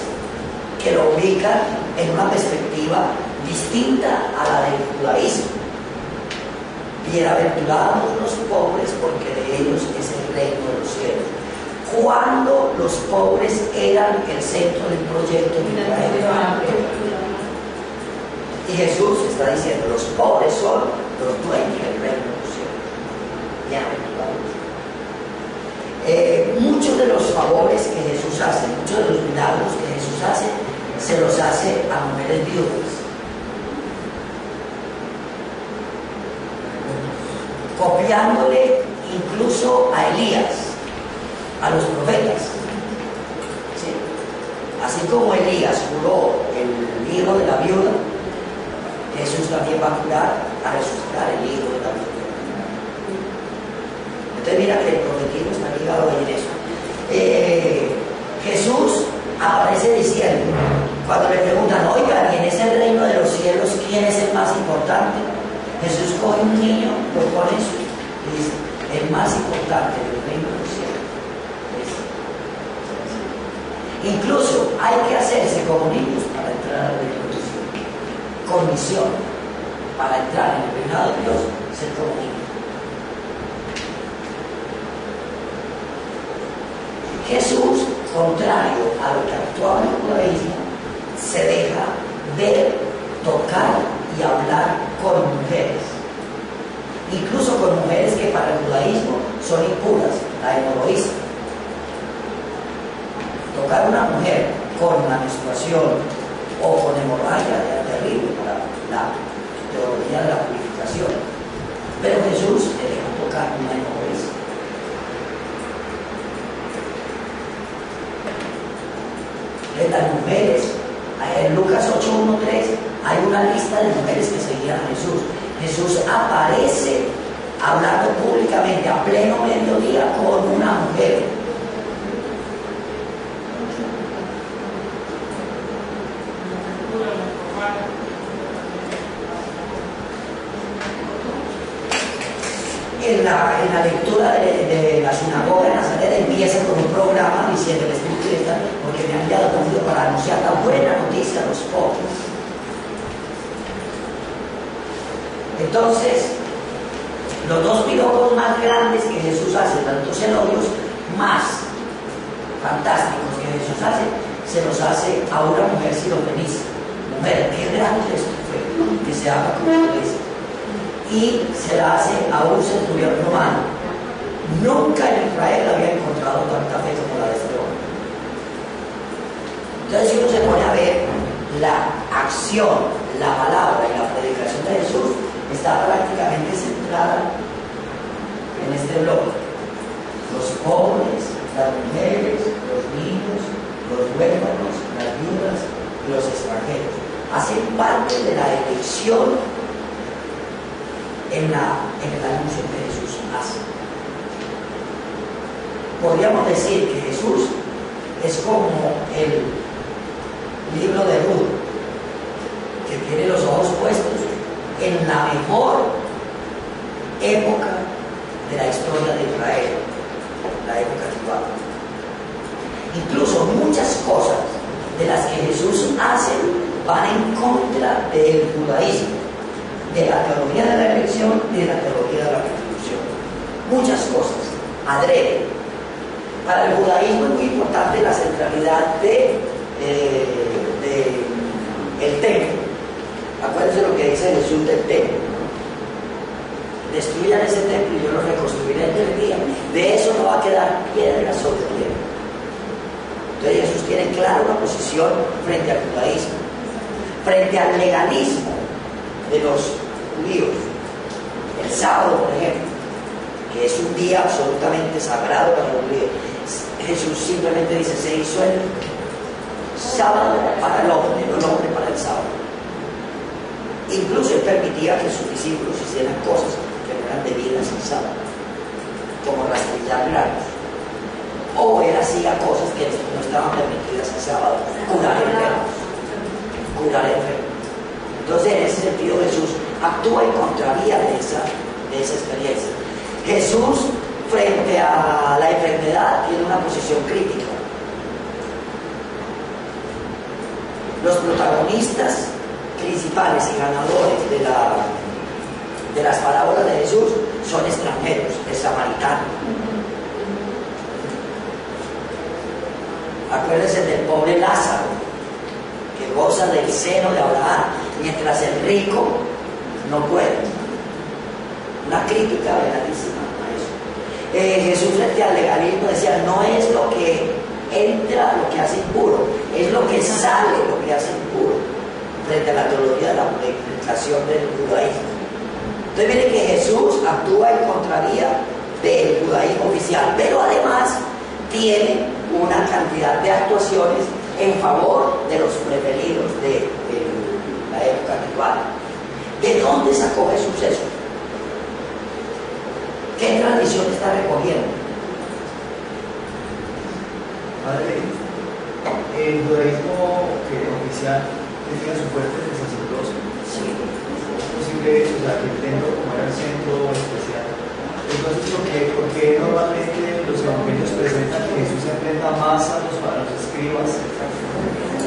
que lo ubican en una perspectiva distinta a la del judaísmo. Bienaventurados los pobres, porque de ellos es el reino de los cielos. Cuando los pobres eran el centro del proyecto de Israel. Y Jesús está diciendo, los pobres son los dueños del reino de los cielos. Bienaventurados. Muchos de los favores que Jesús hace, muchos de los milagros que Jesús hace, se los hace a mujeres viudas. Copiándole incluso a Elías, a los profetas. ¿Sí? Así como Elías curó el hijo de la viuda, Jesús también va a curar, a resucitar el hijo de la viuda. Entonces mira que el profetismo está ligado ahí en eso. Jesús aparece diciendo, cuando le preguntan, oiga, ¿quién es el reino de los cielos? ¿Quién es el más importante? Jesús coge un niño, lo pone y dice, el más importante del reino de los cielos es. Incluso hay que hacerse como niños para entrar al reino de los cielos. Condición para entrar en el reinado de Dios, ser como niños. Jesús, contrario a lo que actuaba en el judaísmo, se deja ver, tocar y hablar con mujeres, incluso con mujeres que para el judaísmo son impuras, la hemorroísta. Tocar a una mujer con la menstruación o con hemorragia era terrible para la teología de la purificación, pero Jesús le deja tocar a una hemorroísta. Las mujeres, en Lucas 8:1-3 hay una lista de mujeres que seguían a Jesús. Jesús aparece hablando públicamente a pleno mediodía con una mujer. En la lectura de la sinagoga de Nazaret empieza con un programa diciendo el Espíritu de esta, porque me han enviado conmigo para anunciar la buena noticia a los pobres. Entonces, los dos piropos más grandes que Jesús hace, los dos elogios más fantásticos que Jesús hace, se los hace a una mujer sirofenicia. Mujer, qué grande esto fue, que se haga como iglesia. Y se la hace a un centurión romano. Nunca en Israel había encontrado tanta fe como la de este hombre. Entonces, si uno se pone a ver la acción, la palabra y la predicación de Jesús, está prácticamente centrada en este bloque. Los pobres, las mujeres, los niños, los huérfanos, las viudas y los extranjeros hacen parte de la elección en el anuncio que Jesús hace. Podríamos decir que Jesús es como el libro de Ruth, que tiene los ojos puestos en la mejor época de la historia de Israel, la época actual. Incluso muchas cosas de las que Jesús hace van en contra del judaísmo, de la teología de la elección y de la teología de la restitución. Muchas cosas, adrede. Para el judaísmo es muy importante la centralidad del templo. Acuérdense lo que dice Jesús del templo. Destruyan ese templo y yo lo reconstruiré en 3 días. De eso no va a quedar piedra sobre piedra. Entonces Jesús tiene clara una posición frente al judaísmo, frente al legalismo de los judíos. El sábado, por ejemplo, que es un día absolutamente sagrado para los judíos, Jesús simplemente dice, se hizo el sábado para el hombre, no el hombre para el sábado. Incluso él permitía que sus discípulos hicieran cosas que no eran debidas al sábado, como rastrillar granos, o él hacía cosas que no estaban permitidas al sábado, curar enfermos. Entonces, en ese sentido, Jesús actúa en contravía de esa experiencia. Jesús frente a la enfermedad tiene una posición crítica. Los protagonistas principales y ganadores de las parábolas de Jesús son extranjeros, el samaritano. Acuérdense del pobre Lázaro, que goza del seno de Abraham, mientras el rico no puede. Una crítica veladísima a eso. Jesús frente al legalismo decía, no es lo que entra lo que hace impuro, es lo que sale lo que hace impuro, frente a la teología de la purificación del judaísmo. Entonces miren que Jesús actúa en contravía del judaísmo oficial, pero además tiene una cantidad de actuaciones en favor de los preferidos de la época actual. ¿De dónde sacó Jesús eso? ¿Qué tradición está recogiendo? Padre, el judaísmo oficial tenía su fuerte de sacerdocio. Sí. Es posible, o sea, que el templo como era el centro especial. Entonces, ¿por qué normalmente los evangelios presentan que Jesús se enfrenta más a los escribas,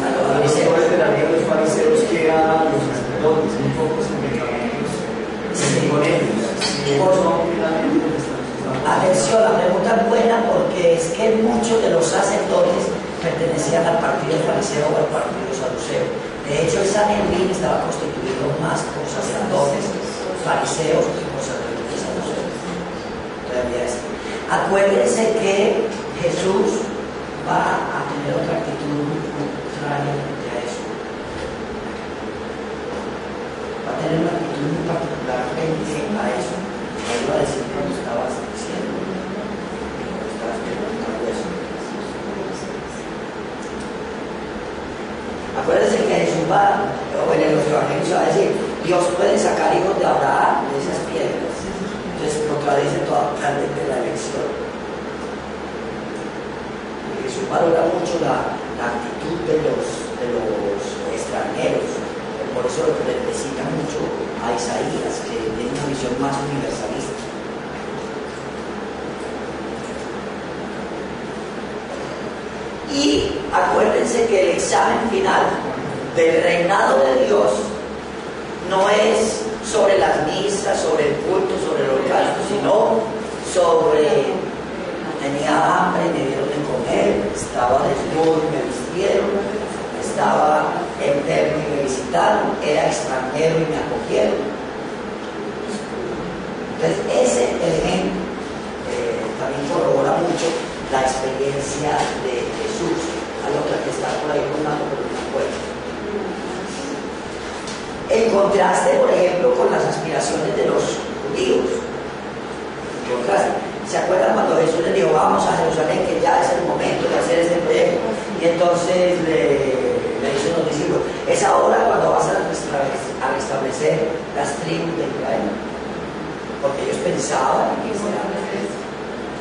a los fariseos de la ley, los fariseos, que a los sacerdotes? Un poco se enfrentamientos con ellos. Si ellos son finalmente los que están. Atención, la pregunta es buena porque es que muchos de los sacerdotes pertenecían al partido fariseo o al partido saduceo. De hecho, el Sanedrín estaba constituido más por sacerdotes fariseos que por sacerdotes saduceos. Todavía es. Acuérdense que Jesús va a tener otra actitud contraria frente a eso. Va a tener una actitud muy particular frente a eso. Me iba a decir cuando estabas diciendo, estabas preguntando eso. Acuérdense que Jesús va, o en los evangelios va a decir, Dios puede sacar hijos de Abraham de esas piedras. Entonces contradice totalmente la elección. Jesús valora mucho la actitud de los extranjeros. Por eso le cita mucho a Isaías, que tiene una visión más universalista. Y acuérdense que el examen final del reinado de Dios no es sobre las misas, sobre el culto, sobre el holocausto, sino sobre tenía hambre y me dieron de comer, estaba desnudo y me vistieron, estaba enfermo y me visitaron, era extranjero y me acogieron. Entonces ese elemento también corrobora mucho la experiencia de Jesús. Hay otra que está por ahí rondando, pero no puede. En contraste, por ejemplo, con las aspiraciones de los judíos. En contraste. ¿Se acuerdan cuando Jesús les dijo, vamos a Jerusalén, que ya es el momento de hacer este proyecto? Y entonces le dicen los discípulos, es ahora cuando vas a restablecer las tribus de Israel. Porque ellos pensaban que era.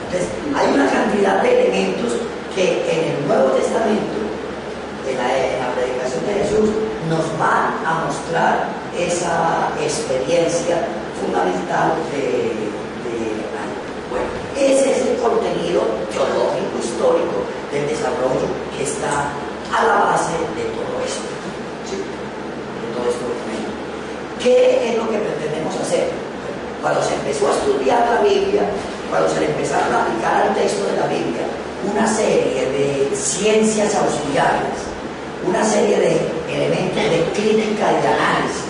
Entonces, hay una cantidad de elementos que en el Nuevo Testamento, en la predicación de Jesús, nos van a mostrar esa experiencia fundamental bueno, ese es el contenido teológico histórico del desarrollo que está a la base de todo esto, ¿sí? De todo este documento. ¿Qué es lo que pretendemos hacer? Cuando se empezó a estudiar la Biblia, cuando se le empezaron a aplicar al texto de la Biblia una serie de ciencias auxiliares, una serie de elementos de crítica y de análisis,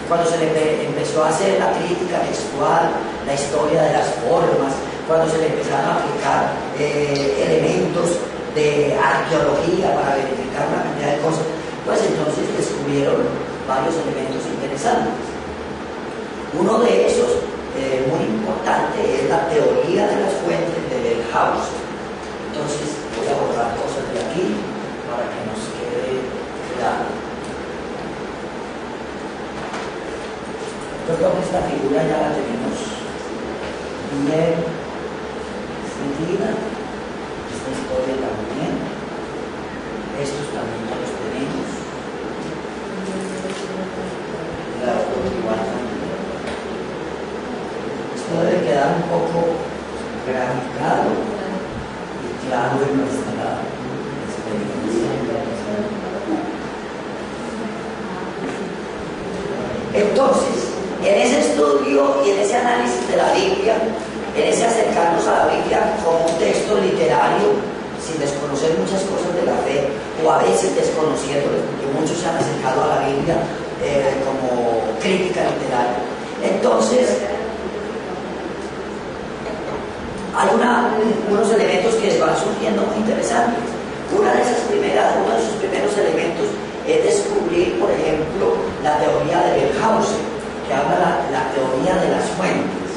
cuando se le empezó a hacer la crítica textual, la historia de las formas, cuando se le empezaron a aplicar elementos de arqueología para verificar una cantidad de cosas, pues entonces descubrieron varios elementos interesantes. Uno de esos, muy importante, es la teoría de las fuentes de Bellhausen. Entonces voy a borrar cosas de aquí para que nos quede claro. Yo creo que esta figura ya la tenemos bien entendida, esta historia también, estos también ya los tenemos, la otra igual también. Esto debe quedar un poco gráfico. Entonces, en ese estudio y en ese análisis de la Biblia, en ese acercarnos a la Biblia como un texto literario, sin desconocer muchas cosas de la fe, o a veces desconociéndoles, porque muchos se han acercado a la Biblia como crítica literaria. Entonces, hay unos elementos que van surgiendo muy interesantes. Uno de sus primeros elementos es descubrir, por ejemplo, la teoría de Bellhausen, que habla la teoría de las fuentes.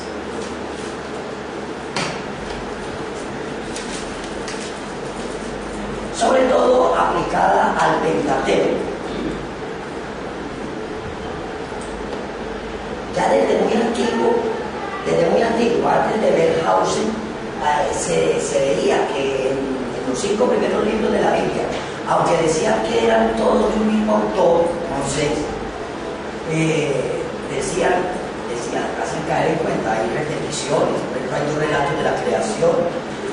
Sobre todo aplicada al Pentateuco. Ya desde muy antiguo, antes de Bellhausen, se veía que en los 5 primeros libros de la Biblia, aunque decían que eran todos de un mismo autor, Moisés, hacen caer en cuenta, hay repeticiones, por ejemplo, hay 2 relatos de la creación,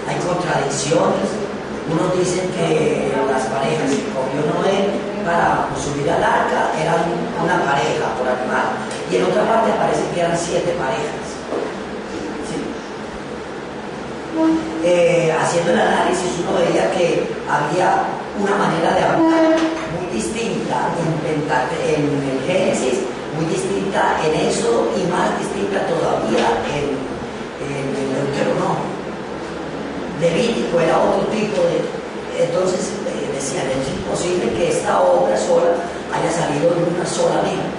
hay contradicciones. Unos dicen que las parejas que cogió Noé para subir al arca eran una pareja por animal, y en otra parte parece que eran 7 parejas. ¿Sí? Haciendo el análisis, uno veía que había una manera de hablar muy distinta en el Génesis, muy distinta en Éxodo y más distinta todavía en el Deuteronomio. Levítico era otro tipo de... Entonces decían, es imposible que esta obra sola haya salido de una sola mente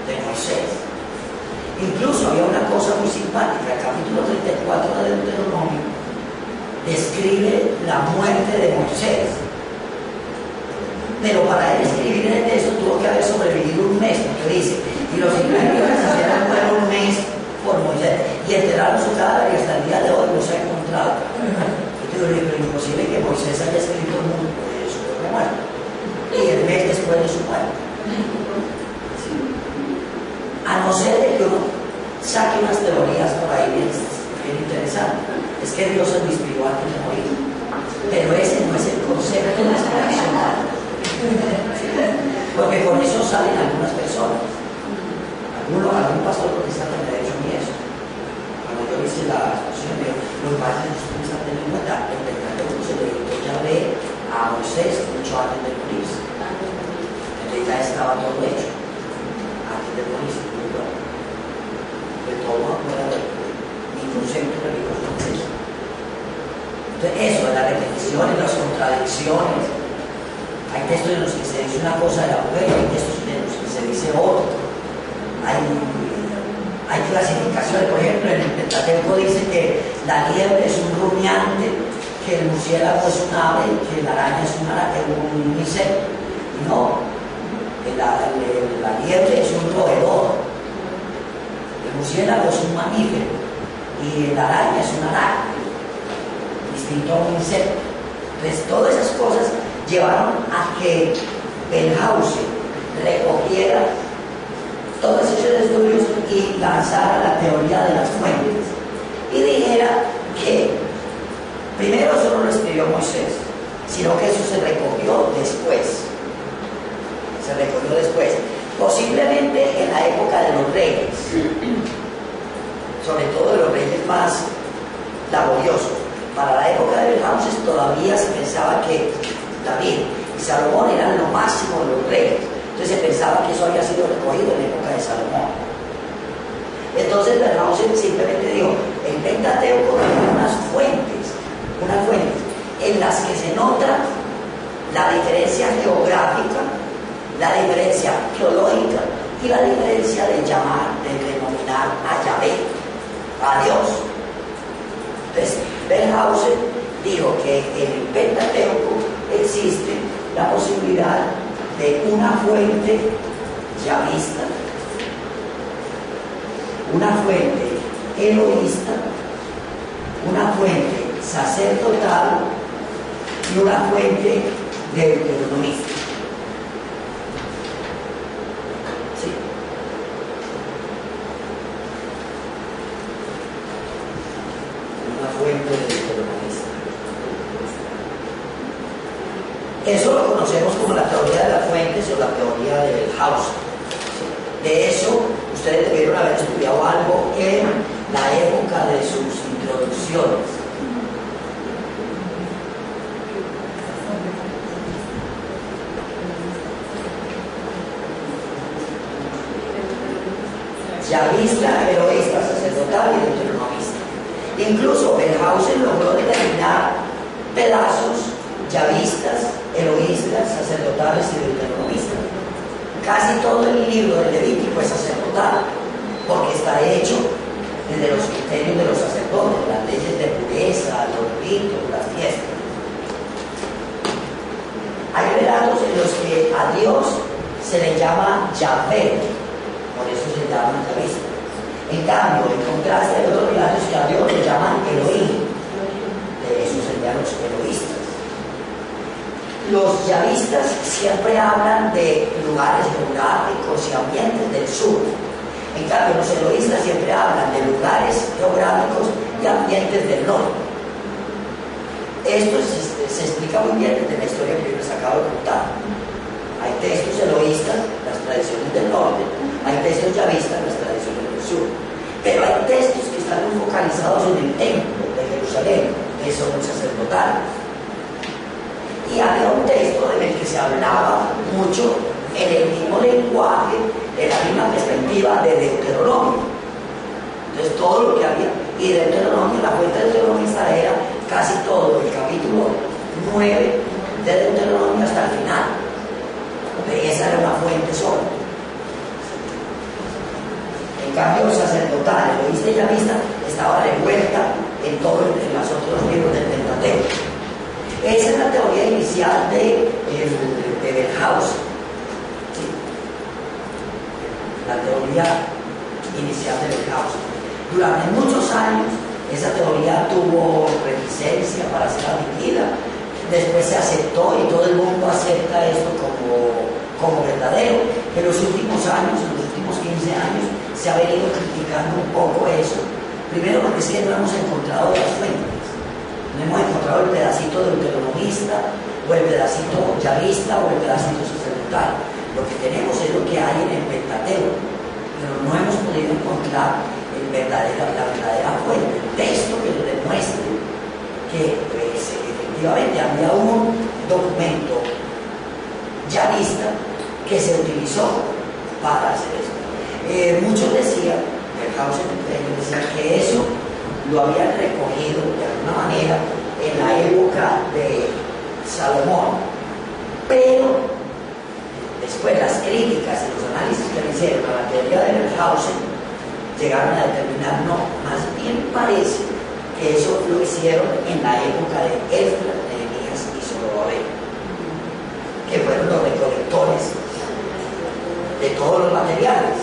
de Moisés. Incluso había una cosa muy simpática, el capítulo 34 de Deuteronomio describe la muerte de Moisés, pero para él escribir en el texto tuvo que haber sobrevivido un mes, porque dice, y los israelitas hicieron un mes por Moisés, y enterraron su cadáver y hasta el día de hoy no se ha encontrado. Pero imposible que Moisés haya escrito su propia muerte, y el mes después de su muerte. Sí. A no ser de que uno saque unas teorías por ahí bien interesantes. Es que Dios se lo inspiró antes de morir, pero ese no es el concepto de la inspiración. Porque con eso salen algunas personas. Algún pastor protestante me ha dicho a mí eso. Cuando yo hice la exposición, me dijo, los padres ustedes están teniendo en cuenta, el Pentateuco se le dictó ya ve a Moisés mucho antes de morirse. Entonces ya estaba todo hecho antes de morirse. De todo afuera de mi concepto religioso. Entonces eso, las repeticiones, las contradicciones. Hay textos en los que se dice una cosa de la mujer, hay textos en los que se dice otra. Hay clasificaciones, por ejemplo, en el Pentateuco dice que la liebre es un rumiante, que el murciélago es un ave, que la araña es un insecto. No, la liebre es un roedor, el murciélago es un mamífero y la araña es una araña, distinto a un insecto. Entonces, todas esas cosas llevaron a que Bellhausen recogiera todos esos estudios y lanzara la teoría de las fuentes y dijera que primero eso no lo escribió Moisés, sino que eso se recogió después. Posiblemente en la época de los reyes, sobre todo de los reyes más laboriosos. Para la época de Bellhausen todavía se pensaba que David y Salomón eran lo máximo de los reyes. Entonces se pensaba que eso había sido recogido en la época de Salomón. Entonces Bellhausen simplemente dijo, el Pentateuco tiene unas fuentes en las que se nota la diferencia geográfica, la diferencia geológica y la diferencia de denominar a Yahvé, a Dios. Entonces Bellhausen dijo que en el Pentateuco existe la posibilidad de una fuente yavista, una fuente elohista, una fuente sacerdotal y una fuente deuteronomista. ¿Sí? Una fuente deuteronomista. Eso lo conocemos como la teoría de las fuentes o la teoría de Bellhausen. ¿Sí? De eso, ustedes debieron haber estudiado algo en la época de sus introducciones. Yavista, eloísta, sacerdotal y deuteronomista. Incluso Belhausen logró determinar pedazos yavistas, eloístas, sacerdotales y deuteronomistas. Casi todo el libro del Levítico es sacerdotal, porque está hecho desde los criterios de los sacerdotes, las leyes de pureza, los ritos, las fiestas. Hay relatos en los que a Dios se le llama Yahvé, por eso se llaman yavistas. En cambio, en contraste hay otros relatos que a Dios le llaman Elohim, de eso serían los eloístas. Los yavistas siempre hablan de lugares geográficos y ambientes del sur. En cambio, los eloístas siempre hablan de lugares geográficos y ambientes del norte. Esto se explica muy bien desde la historia que yo les acabo de contar. Hay textos eloístas, las tradiciones del norte, hay textos yavistas, las tradiciones del sur. Pero hay textos que están muy focalizados en el templo de Jerusalén, que son sacerdotales. Y había un texto en el que se hablaba mucho en el mismo lenguaje, en la misma perspectiva de Deuteronomio. Entonces todo lo que había, y Deuteronomio, la fuente deuteronomista era casi todo el capítulo 9 de Deuteronomio hasta el final. Esa era una fuente sola. En cambio, sacerdotal, eloísta y yavista estaba revuelta en todos los otros libros del Pentateuco. Esa es la teoría inicial de Belhausen. ¿Sí? La teoría inicial de Belhausen. Durante muchos años, esa teoría tuvo reticencia para ser admitida. Después se aceptó y todo el mundo acepta esto como verdadero. En los últimos años, en los últimos 15 años, se ha venido criticando un poco eso. Primero porque es que no hemos encontrado las fuentes. No hemos encontrado el pedacito deuteronomista, o el pedacito yavista, o el pedacito sacerdotal. Lo que tenemos es lo que hay en el Pentateuco, pero no hemos podido encontrar la verdadera fuente, el texto que nos demuestre que efectivamente había un documento yavista que se utilizó para hacer eso. Muchos decían, Belhausen decía que eso lo habían recogido de alguna manera en la época de Salomón, pero después las críticas y los análisis que le hicieron a la teoría de Belhausen llegaron a determinar, no, más bien parece que eso lo hicieron en la época de Esdras, Nehemías y Zorobabel, que fueron los recolectores de todos los materiales.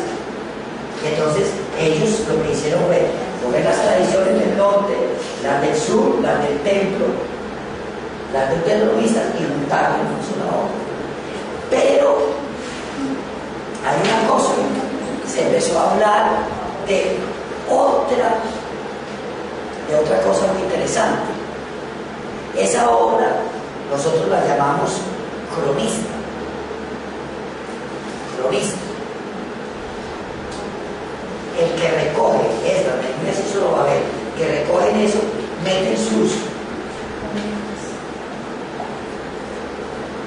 Y entonces ellos lo que hicieron fue coger las tradiciones del norte, las del sur, las del templo, las deuteronomistas y juntarlas en una sola obra. Pero hay una cosa, se empezó a hablar de otra cosa muy interesante. Esa obra nosotros la llamamos cronista. El que recoge Esdras, Nehemías y Zorobabel, que recogen eso, meten sus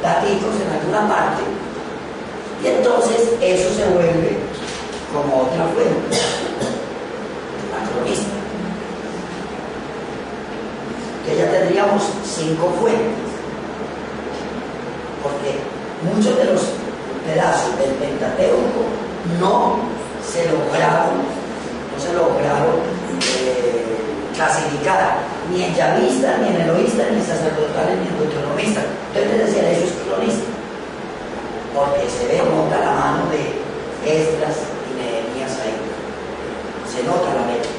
daticos en alguna parte, y entonces eso se vuelve como otra fuente, la cronista. Que ya tendríamos 5 fuentes, porque muchos de los pedazos del Pentateuco no se lograron clasificar ni en yavista, ni en eloísta, ni en sacerdotal, ni en deuteronomista. Entonces les decía, eso es cronista, porque se ve, nota la mano de Esdras y Nehemías ahí, se nota la letra.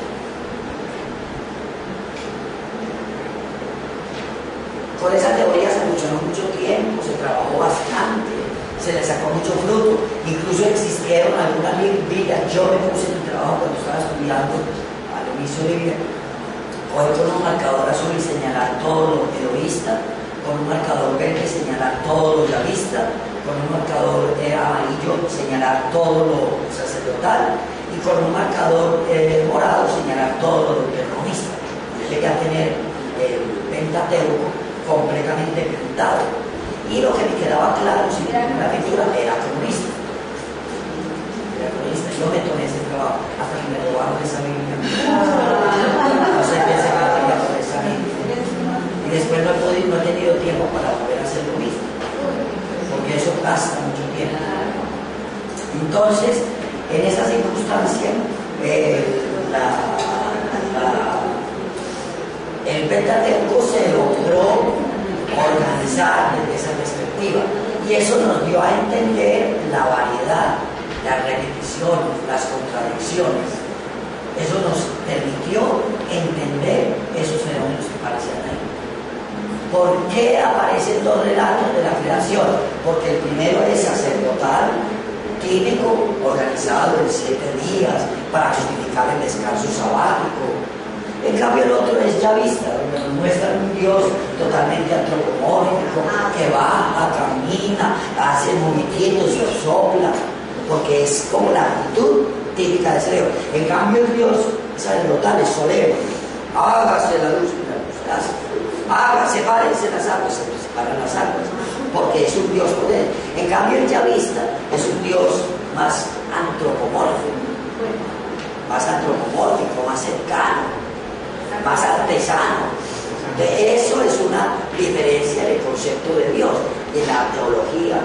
Con esa teoría se funcionó mucho tiempo, se trabajó bastante, se le sacó mucho fruto, incluso existieron algunas Biblias. Yo me puse en el trabajo cuando estaba estudiando al inicio de Biblia, coger con un marcador azul y señalar todo lo eloísta, con un marcador verde señalar todo lo yavista, con un marcador amarillo señalar todo lo sacerdotal y con un marcador morado señalar todo lo deuteronomista. Yo llegué a tener el Pentateuco completamente pintado y lo que me quedaba claro sin ninguna pintura era comunista. Yo me tomé ese trabajo hasta que me robaron esa Biblia. No sé qué se va a hacer con esa Biblia. Y después no he tenido tiempo para volver a hacer lo mismo, porque eso gasta mucho tiempo. Entonces, en esa circunstancia, el Pentateuco se logró organizar desde esa perspectiva, y eso nos dio a entender la variedad, las repeticiones, las contradicciones. Eso nos permitió entender esos fenómenos que aparecían ahí. ¿Por qué aparecen dos relatos de la creación? Porque el primero es sacerdotal, típico, organizado en 7 días para justificar el descanso sabático. En cambio el otro es yavista, donde nos muestran un Dios totalmente antropomórfico, que baja, camina, hace movimientos y sopla, porque es como la actitud típica de ese Dios. En cambio el Dios sacerdotal es solemne. Hágase la luz, sepárense las aguas, se separan las aguas, porque es un Dios poder. En cambio el yavista es un Dios más antropomórfico, más cercano, más artesano. De eso es una diferencia del concepto de Dios, de la teología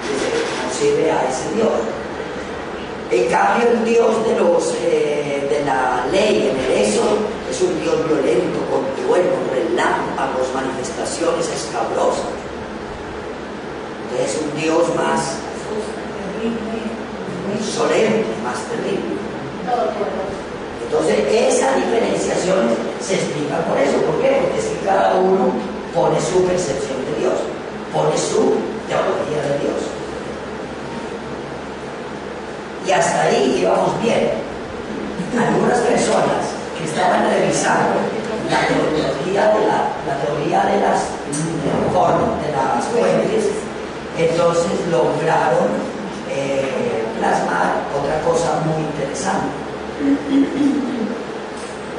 que se concibe a ese Dios. En cambio el Dios de la ley en el Éxodo es un Dios violento, con truenos, relámpagos, manifestaciones escabrosas. Es un Dios más solemne, más terrible. Entonces esas diferenciaciones se explican por eso. ¿Por qué? Porque es que cada uno pone su percepción de Dios, pone su teología de Dios. Y hasta ahí íbamos bien. Algunas personas que estaban revisando la teología de las fuentes, entonces lograron plasmar otra cosa muy interesante.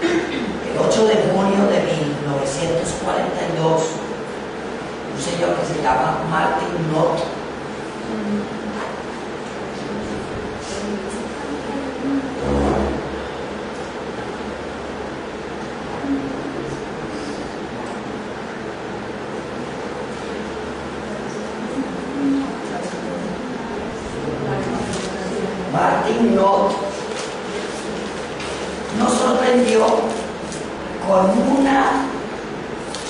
El 8 de junio de 1942, un señor que se llama Martin Knott nos sorprendió con una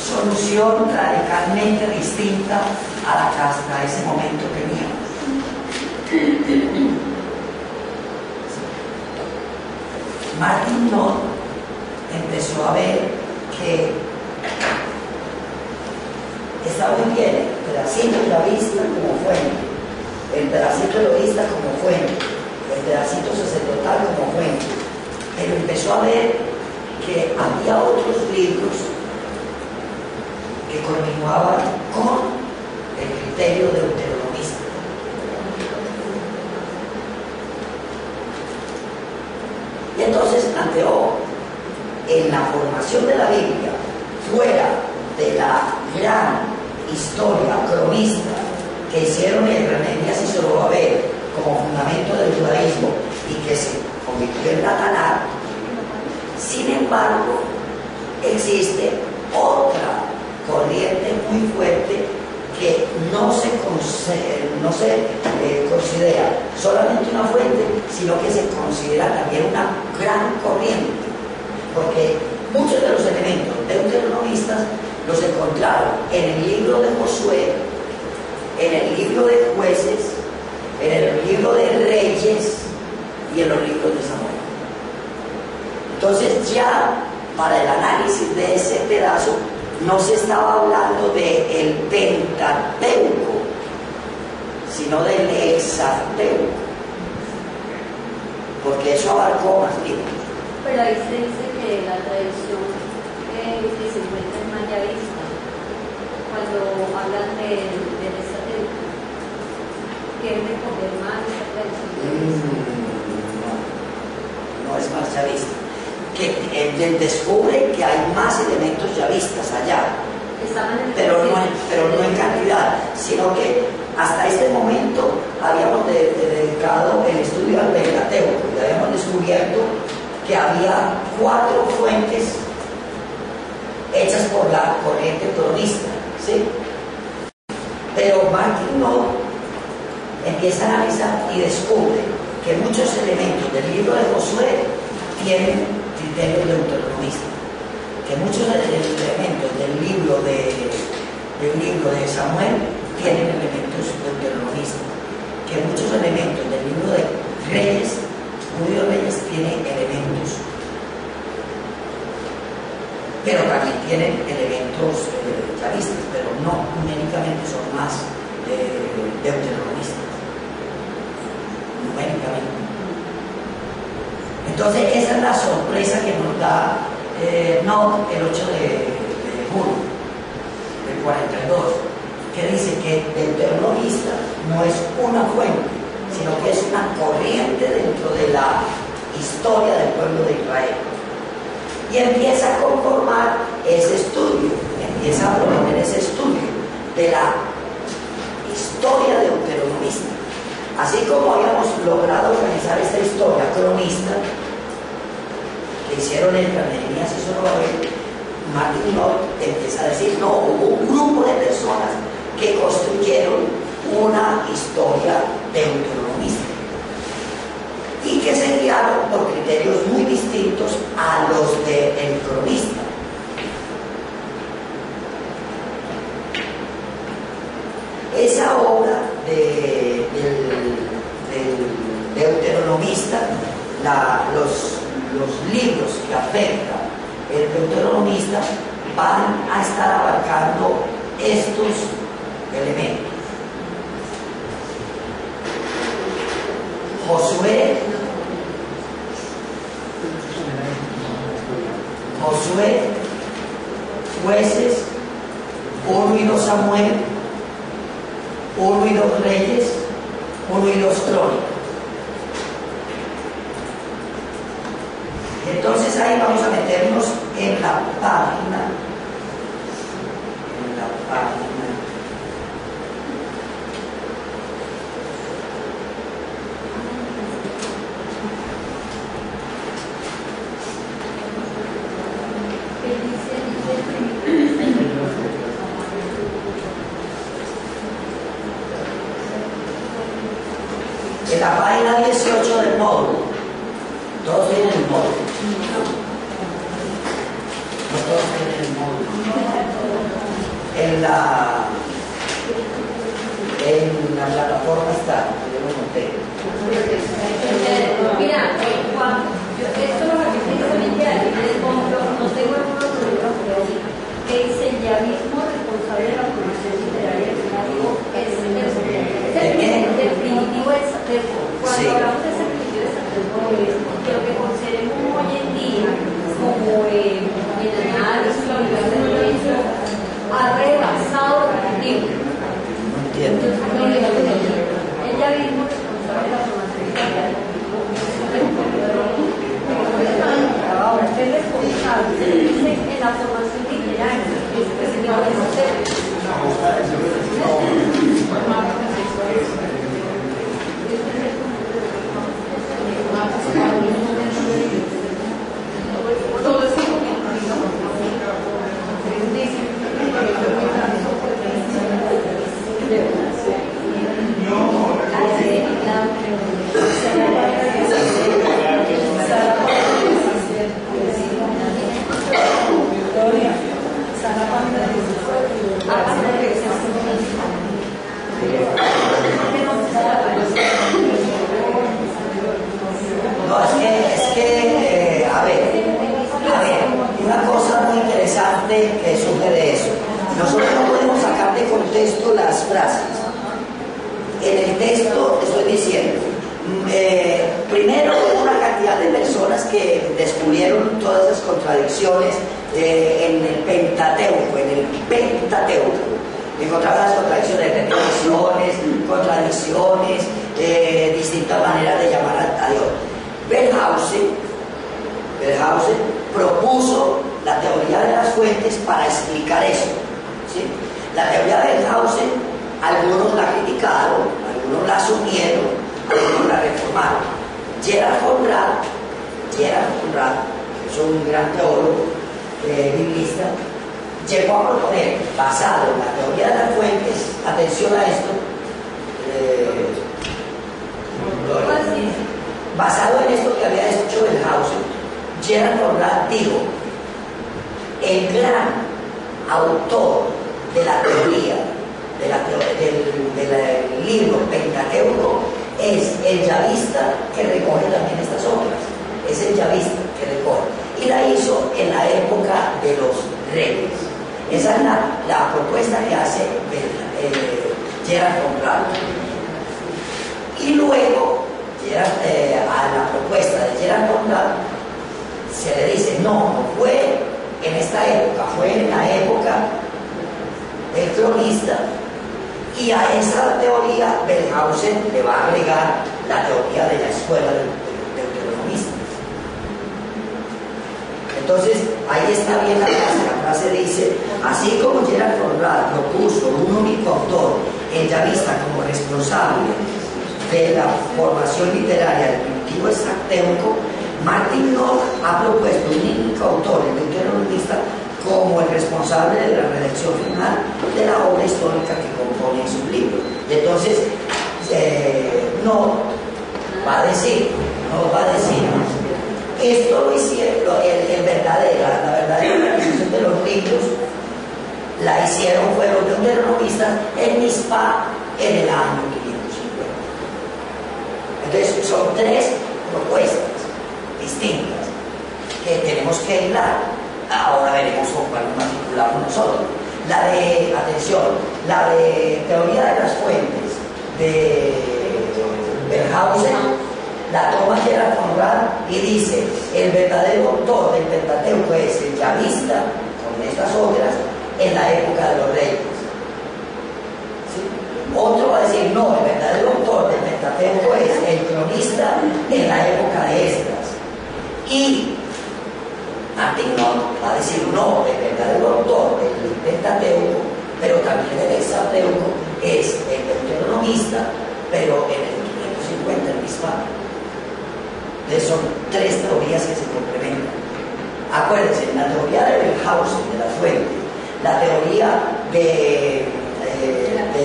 solución radicalmente distinta a la que hasta ese momento teníamos. Martin Knott empezó a ver que estaba muy bien el pedacito de la vista como fuente, el pedacito eloísta como fuente, el pedacito sacerdotal como fuente, pero empezó a ver que había otros libros que continuaban con el criterio deuteronomista. Y entonces planteó en la formación de la Biblia, fuera de la gran historia cronista que hicieron Jeremías y Zorobabel como fundamento del judaísmo y que se convirtió en la Tanaj, sin embargo, existe otra corriente muy fuerte que no se considera solamente una fuente, sino que se considera también una gran corriente, porque muchos de los elementos deuteronomistas los encontraron en el libro de Josué, en el libro de Jueces, en el libro de Reyes y en los libros de Samuel. Entonces ya para el análisis de ese pedazo no se estaba hablando del Pentateuco, sino del Hexateuco, porque eso abarcó más libros. Pero ahí se dice que la tradición que se encuentra en Mayavista, cuando hablan del Hexateuco. pierde poder más esa tradición. No es más chavista. Que él descubre que hay más elementos chavistas allá, Estaban en el pero no en cantidad, sino que hasta este momento habíamos dedicado el estudio al Pentateuco y habíamos descubierto que había 4 fuentes hechas por la corriente tronista, ¿sí? Pero Martin Knopf empieza a analizar y descubre que muchos elementos del libro de Josué tienen criterios deuteronomistas, que muchos elementos del libro de Samuel tienen elementos deuteronomistas, que muchos elementos del libro de Reyes, Judío Reyes, tienen elementos, pero también tienen elementos chavistas, pero no numéricamente son más deuteronomistas, numéricamente. Entonces esa es la sorpresa que nos da no el 8 de julio del 42, que dice que el deuteronomista no es una fuente, sino que es una corriente dentro de la historia del pueblo de Israel. Y empieza a conformar ese estudio, empieza a proponer ese estudio de la historia deuteronomista. Así como habíamos logrado organizar esta historia cronista que hicieron el Nehemías y Zorobabel, Martin Knopf empieza a decir, no, hubo un grupo de personas que construyeron una historia deuteronomista y que se guiaron por criterios muy distintos a los del cronista. Esa obra del deuteronomista, los libros que afectan el deuteronomista van a estar abarcando estos elementos. Josué, Jueces, 1 y 2 Samuel, 1 y 2 Reyes, 1 y 2 Crónicas. Entonces ahí vamos a meternos en la página. En la página 18 del módulo. Todos tienen el módulo. No todos tienen el módulo. En la plataforma está, yo lo monté. Mira, Juan, esto lo repito solamente aquí les pongo, no tengo el libro, pero que dice el yavismo responsable de la formación literaria del México es el primitivo de cuando hablamos de ese primitivo de que lo que consideremos hoy en día como el análisis, la universidad ha rebasado el primitivo. Entonces, el yavismo responsable de la formación literaria ahora es responsable en la formación literaria No, a ver, una cosa muy interesante que surge de eso. Nosotros no podemos sacar de contexto las frases. En el texto estoy diciendo, primero una cantidad de personas que descubrieron todas esas contradicciones en el Pentateuco, encontraron las contradicciones de tradiciones, contradicciones tradiciones, distintas maneras de llamar a Dios. Wellhausen propuso la teoría de las fuentes para explicar eso, ¿sí? La teoría de Wellhausen, algunos la criticaron, algunos la asumieron, algunos la reformaron. Gerhard Conrad, que es un gran teólogo, biblista, llegó a proponer, basado en la teoría de las fuentes, atención a esto, basado en esto que había hecho Wellhausen, Gerhard Conrad dijo: el gran autor de la teoría, del libro Pentateuco, es el yavista que recoge también estas obras. Es el yavista que recoge. Y la hizo en la época de los reyes. Esa es la propuesta que hace Gerhard Conrad. Y luego, a la propuesta de Gerhard Conrad, se le dice: no fue en esta época, fue en la época del cronista, y a esa teoría Wellhausen le va a agregar la teoría de la escuela del deuteronomista. Entonces, ahí está bien la frase dice: así como Gerhard Conrad propuso un único autor, el yavista, como responsable de la formación literaria del primitivo extractémico, Martin Knoll ha propuesto un único autor, el deuteronomista, como el responsable de la redacción final de la obra histórica que compone su libro. Y entonces, no va a decir, esto lo hicieron, la verdadera realización de los libros la hicieron, fueron deuteronomistas en Mizpah en el año 550. Entonces, son tres propuestas distintas que tenemos que hilar. Ahora veremos con cuál nos matriculamos nosotros. La de teoría de las fuentes de Wellhausen la toma Gerhard Conrad y dice: el verdadero autor del Pentateuco es el yavista, con estas obras, en la época de los reyes. ¿Sí? Otro va a decir: no, el verdadero autor del Pentateuco es el cronista en la época de Esdras. Y Martin Knoll va a decir: no, el verdadero autor del Pentateuco, pero también del Hexateuco, es el deuteronomista, pero en el 550 en Mizpah. Entonces son tres teorías que se complementan. Acuérdense, la teoría de Wellhausen, de la fuente, la teoría de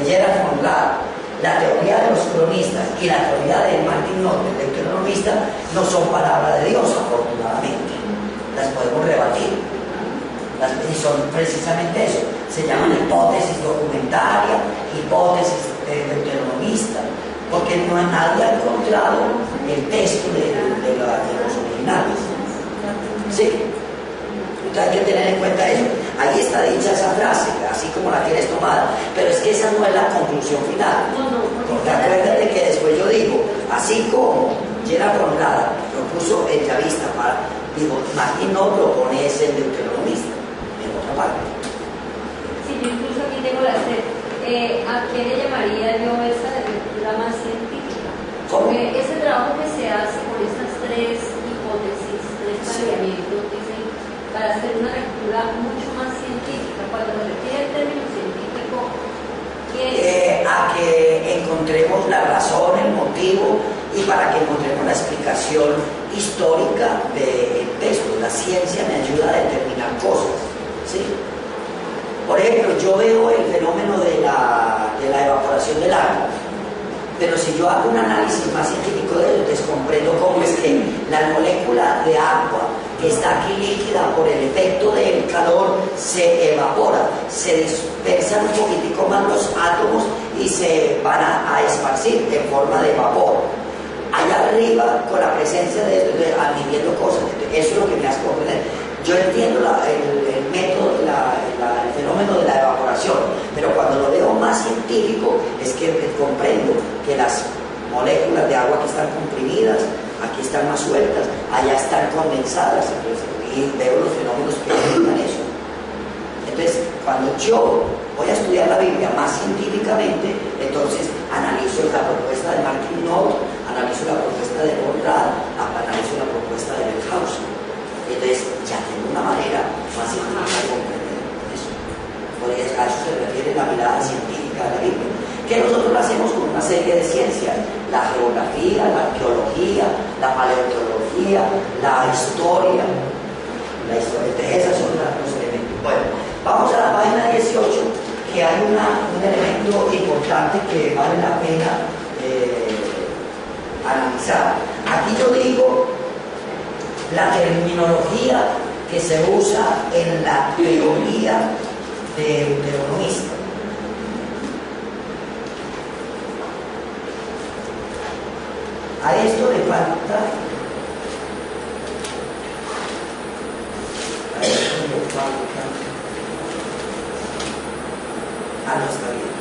Gerhard Conrad, la teoría de los cronistas y la teoría de Martin Knoll, del deuteronomista, no son palabra de Dios, afortunadamente. Las podemos rebatir, y son precisamente eso, se llaman hipótesis documentaria, hipótesis deuteronomista, porque nadie ha encontrado el texto de los originales. Sí, entonces hay que tener en cuenta eso. Ahí está dicha esa frase, así como la quieres tomar, pero es que esa no es la conclusión final. Porque acuérdate que después yo digo: así como Gerhard Conrad propuso el yavista Martin Knoll propone ese deuteronomista en otra parte. Sí, yo incluso aquí tengo la sed. ¿A qué le llamaría yo esa lectura más científica? Porque ese trabajo que se hace con estas tres hipótesis, tres planteamientos, dicen, para hacer una lectura mucho más científica, cuando se refiere al término científico, a que encontremos la razón, el motivo, y para que encontremos la explicación histórica del texto. La ciencia me ayuda a determinar cosas, ¿sí? Por ejemplo, yo veo el fenómeno de la evaporación del agua, pero si yo hago un análisis más científico de ello, comprendo cómo es que la molécula de agua que está aquí líquida por el efecto del calor se evapora, se dispersan un poquitico más los átomos y se van a esparcir en forma de vapor. Allá arriba, con la presencia de esto, admitiendo cosas, eso es lo que me hace comprender. Yo entiendo el método, el fenómeno de la evaporación, pero cuando lo veo más científico es que comprendo que las moléculas de agua que están comprimidas, aquí están más sueltas, allá están condensadas, entonces, y veo los fenómenos que explican eso. Entonces, cuando yo voy a estudiar la Biblia más científicamente, entonces analizo la propuesta de Martin Knopf, analizo la propuesta de Von Rad, analizo la propuesta de Benthausen. Entonces ya tengo una manera más científica de comprender eso. Porque a eso se refiere la mirada científica de la Biblia, que nosotros lo hacemos con una serie de ciencias: la geografía, la arqueología, la paleontología, la historia. Esas son los elementos. Bueno, vamos a la página 18, que hay un elemento importante que vale la pena analizar. Aquí yo digo la terminología que se usa en la teoría deuteronomista. A esto le falta. No, está bien.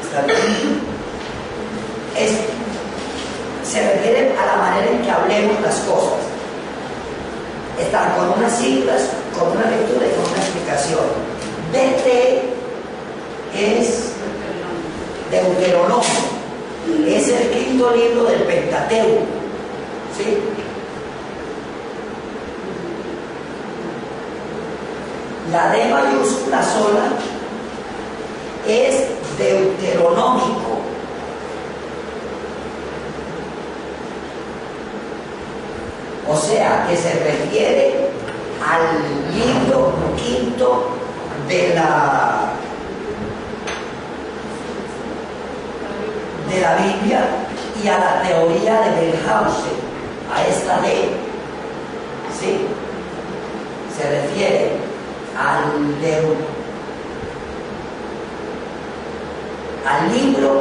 Está bien. Se refiere a la manera en que hablemos las cosas. Están con unas siglas, con una lectura y con una explicación. DT es Deuteronomio. Es el quinto libro del Pentateuco. ¿Sí? La D mayúscula sola es deuteronómico. O sea, que se refiere al libro quinto de la Biblia y a la teoría de Benthausen, a esta D. ¿Sí? Se refiere al libro,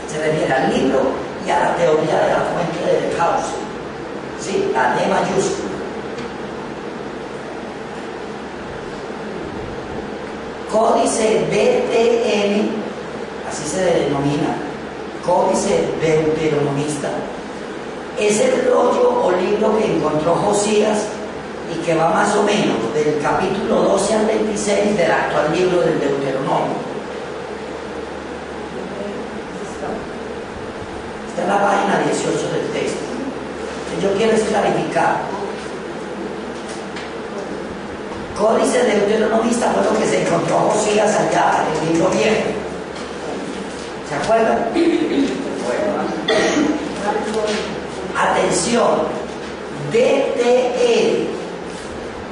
se refiere al libro y a la teoría de la fuente de Benthausen. Sí, la D mayúscula. Códice BTN, así se denomina, Códice Deuteronomista, es el rollo o libro que encontró Josías y que va más o menos del capítulo 12 al 26 del actual libro del Deuteronomio. Está en la página 18 del texto. Lo que yo quiero es clarificar. Códice Deuteronomista fue lo que se encontró Josías allá en el libro viejo. ¿Se acuerdan? Bueno. Atención. DTR,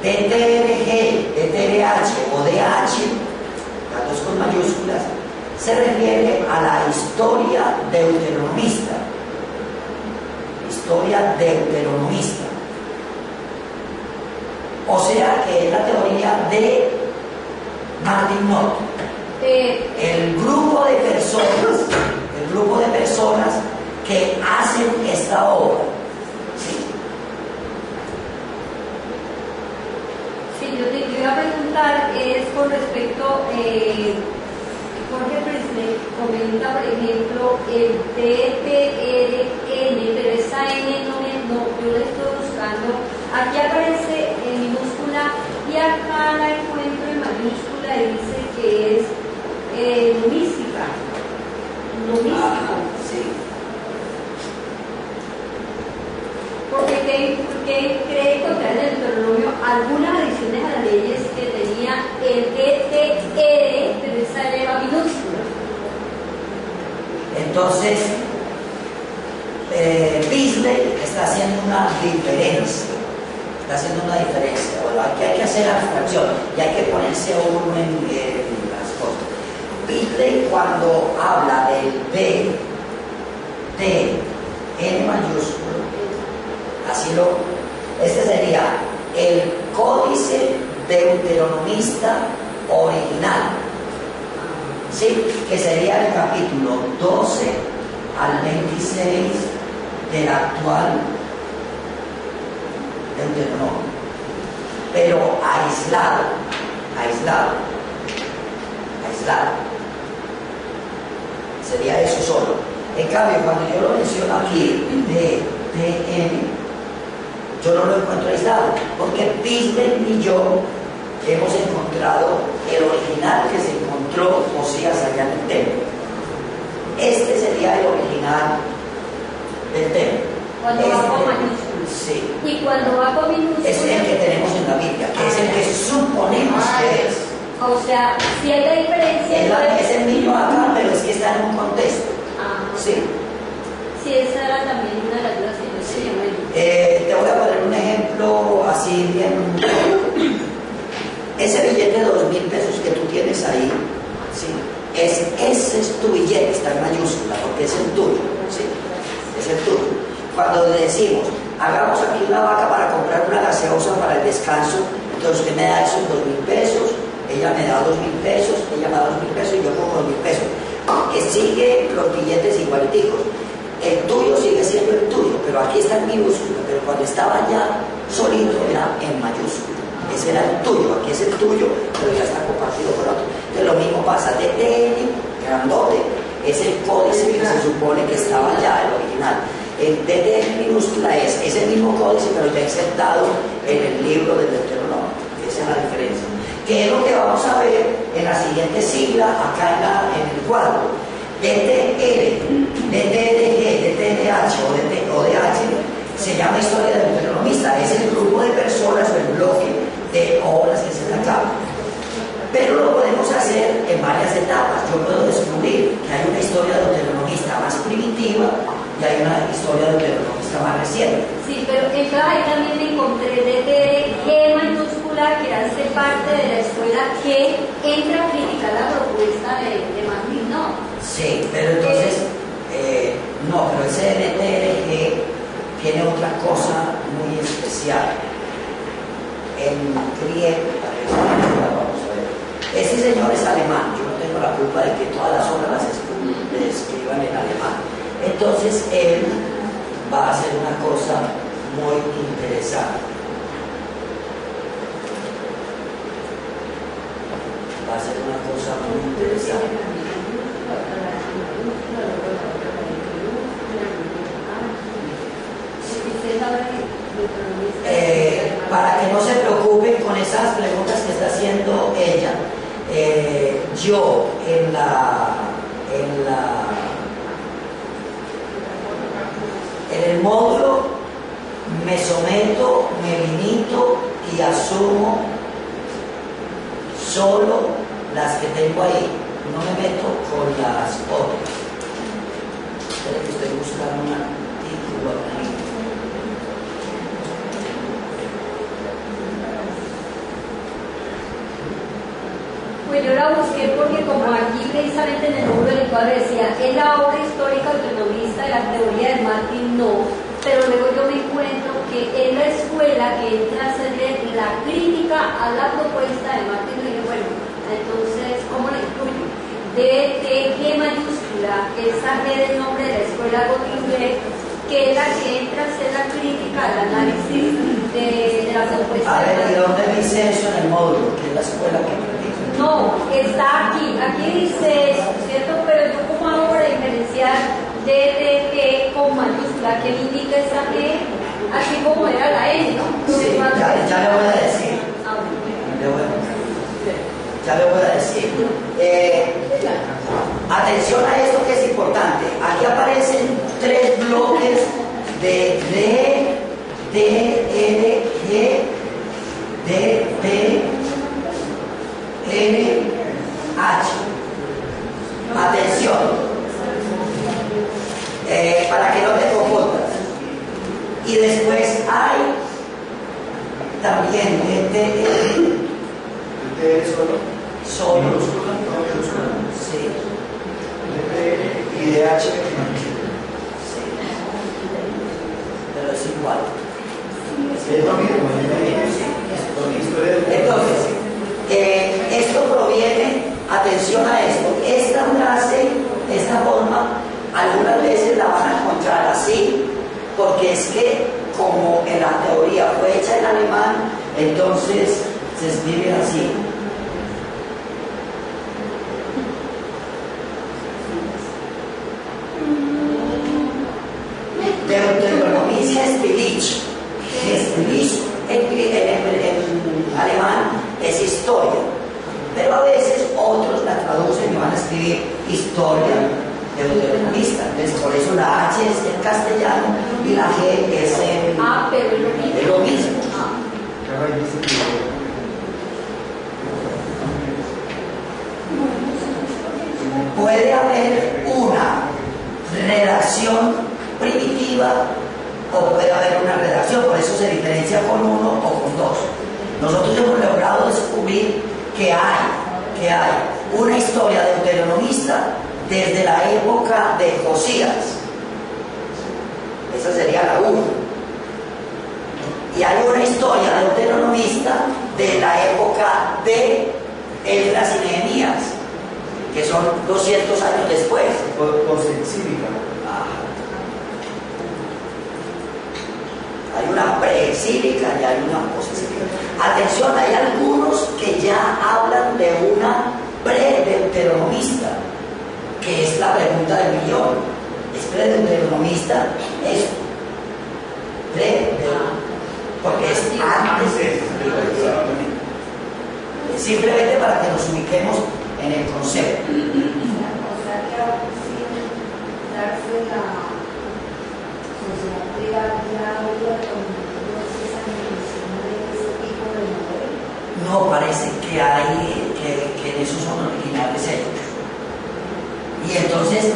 DTRG, DTRH o DH, las dos con mayúsculas, se refiere a la historia deuteronomista. Historia deuteronomista. O sea que es la teoría de Martin Knopf. El grupo de personas que hacen esta obra. Yo te iba a preguntar, es con respecto, Jorge Presley comenta, por ejemplo, el TPRN, pero esa N no, yo la estoy buscando, aquí aparece en minúscula y acá la encuentro en mayúscula y dice que es mística, Sí. Porque cree encontrar en el Deuteronomio algunas adiciones a las leyes que tenía el ETR, pero esa lleva minúscula. Entonces, Beasley está haciendo una diferencia. Bueno, aquí hay que hacer abstracción y hay que ponerse uno en las cosas. Beasley, cuando habla del B, T, N mayúsculo, este sería el Códice Deuteronomista original, ¿sí? Que sería el capítulo 12 al 26 del actual Deuteronomio, pero aislado. Sería eso solo. En cambio, cuando yo lo menciono aquí, DTN, yo no lo encuentro aislado, porque Beasley y yo hemos encontrado el original que se encontró mezcló Josías allá en el templo. Este sería el original del templo. Cuando va con mayúsculas. Sí. Y cuando va con minúsculas. Es el que tenemos en la Biblia, que es el que suponemos que es. O sea, si hay la diferencia. Es el mismo acá, pero es que está en un contexto. Sí. Sí, esa era también una de las dudas que yo tenía. Te voy a poner un ejemplo así bien. Ese billete de 2.000 pesos que tú tienes ahí, ¿sí? Ese es tu billete, está en mayúscula, porque es el tuyo, ¿sí? Es el tuyo. Cuando decimos, hagamos aquí una vaca para comprar una gaseosa para el descanso, entonces usted me da esos 2.000 pesos, ella me da 2.000 pesos, ella me da 2.000 pesos y yo pongo 2.000 pesos. Que sigue los billetes igualiticos. El tuyo sigue siendo el tuyo, pero aquí está en minúscula, pero cuando estaba ya solito era en mayúscula. Ese era el tuyo, aquí es el tuyo, pero ya está compartido por otro. Entonces lo mismo pasa, DTN, grandote, es el códice que se supone que estaba ya, el original. El DTN minúscula es ese mismo códice, pero ya insertado en el libro del Deuteronomio. Esa es la diferencia. Que es lo que vamos a ver en la siguiente sigla, acá en el cuadro. DTR, DTRG, DTRH o DH se llama historia del deuteronomista, es el grupo de personas o el bloque de obras que se acaban. Pero lo podemos hacer en varias etapas. Yo puedo descubrir que hay una historia deuteronomista más primitiva y hay una historia deuteronomista más reciente. Sí, pero entonces ahí también me encontré DTRG mayúscula, que hace parte de la escuela que entra a criticar la propuesta de Martín, ¿no? Sí, pero entonces, no, pero ese DTRG tiene otra cosa muy especial. En griego, vamos a ver. Ese señor es alemán, yo no tengo la culpa de que todas las obras las escriban en alemán. Entonces, él va a hacer una cosa muy interesante. Va a hacer una cosa muy interesante. Para que no se preocupen con esas preguntas que está haciendo ella, yo en el módulo me someto, me limito y asumo solo las que tengo ahí, no me meto con las otras. Espero que estoy buscando un artículo aquí. Pues yo la busqué porque como aquí precisamente en el número del cuadro decía, es la obra histórica autonomista de la teoría de Martin, no, pero luego yo me encuentro que es la escuela que entra a hacerle la crítica a la propuesta de Martin, y dije, bueno, entonces, ¿cómo le incluyo? DTG mayúscula, esa G del nombre de la escuela Göttingen, que es la que entra a hacer la crítica al análisis de la propuesta. A ver, ¿y dónde dice eso en el módulo? Que es la escuela que me dice. No, está aquí dice eso, ¿cierto? Pero yo como hago para diferenciar DTG con mayúscula, que me indica esa G, así como era la N, ¿no? Sí, ya le voy a decir. Ya le voy a decir. Atención a esto que es importante. Aquí aparecen 3 bloques de D, D, G, D, T, N, H. Atención. Para que no te confundas. Y después hay también DT solo. Minúscula. Sí. DT y DH. Sí. Pero es igual. Es lo mismo, Entonces, esto proviene, atención a esto, esta frase, esta forma, algunas veces la van a encontrar así, porque es que como en la teoría fue hecha en alemán, entonces se escribe así. Deuteronomia Spilich. Spilich en alemán es historia, pero a veces otros la traducen y van a escribir historia deuteronomista. Entonces, por eso la H es en castellano y la G es en... Pero es lo mismo. Es lo mismo. Puede haber una redacción primitiva o puede haber una redacción, por eso se diferencia con uno o con dos. Nosotros hemos logrado descubrir que hay una historia deuteronomista desde la época de Josías. Esa sería la 1. Y hay una historia deuteronomista de la época de Esdras y Nehemías, que son 200 años después. Posexílica. Hay una preexílica y hay una posexílica. Atención, hay algunos que ya hablan de una pre-deuteronomista, que es la pregunta del millón. ¿Es pre-deuteronomista? Es porque es antes. Simplemente para que nos ubiquemos en el concepto. O sea que sin darse la sociedad privada ya había cometido esa mención de ese tipo de modelo. No, parece que hay, que en esos son originales ellos. Y entonces,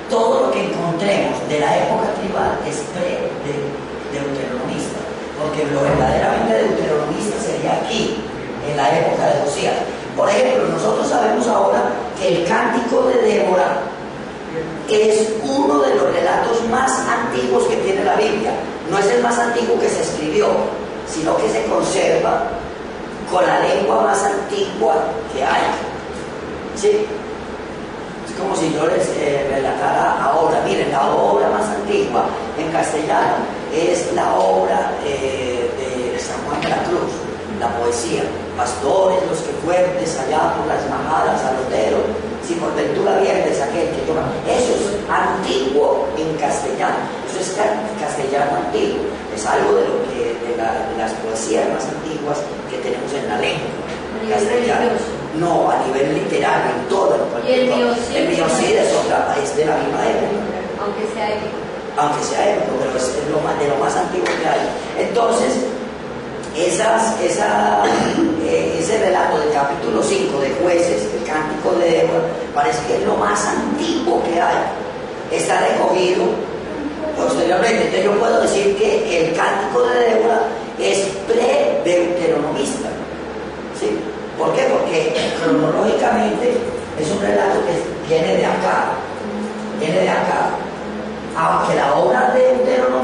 todo lo que encontremos de la época tribal es pre-deuteronomista, porque lo verdaderamente deuteronomista sería aquí, en la época de Josías. Por ejemplo, nosotros sabemos ahora que el Cántico de Débora es uno de los relatos más antiguos que tiene la Biblia. No es el más antiguo que se escribió, sino que se conserva con la lengua más antigua que hay. ¿Sí? Es como si yo les relatara ahora. Miren, la obra más antigua en castellano es la obra de San Juan de la Cruz, la poesía. Pastores los que fuertes allá por las majadas al Otero, si por ventura viernes aquel que llora. Eso es antiguo en castellano. Eso es castellano antiguo. Es algo de lo que de las poesías más antiguas que tenemos en la lengua castellana. No, a nivel literario, en todo. Y el Biocid es otra, es de la misma época. Aunque sea épico. Aunque sea épico, pero es de lo más antiguo que hay. Entonces, ese relato del capítulo 5 de Jueces, el Cántico de Débora, parece que es lo más antiguo que hay. Está recogido posteriormente. Entonces yo puedo decir que el Cántico de Débora es pre-deuteronomista. ¿Sí? ¿Por qué? Porque cronológicamente es un relato que viene de acá. Aunque la obra de Deuteronomista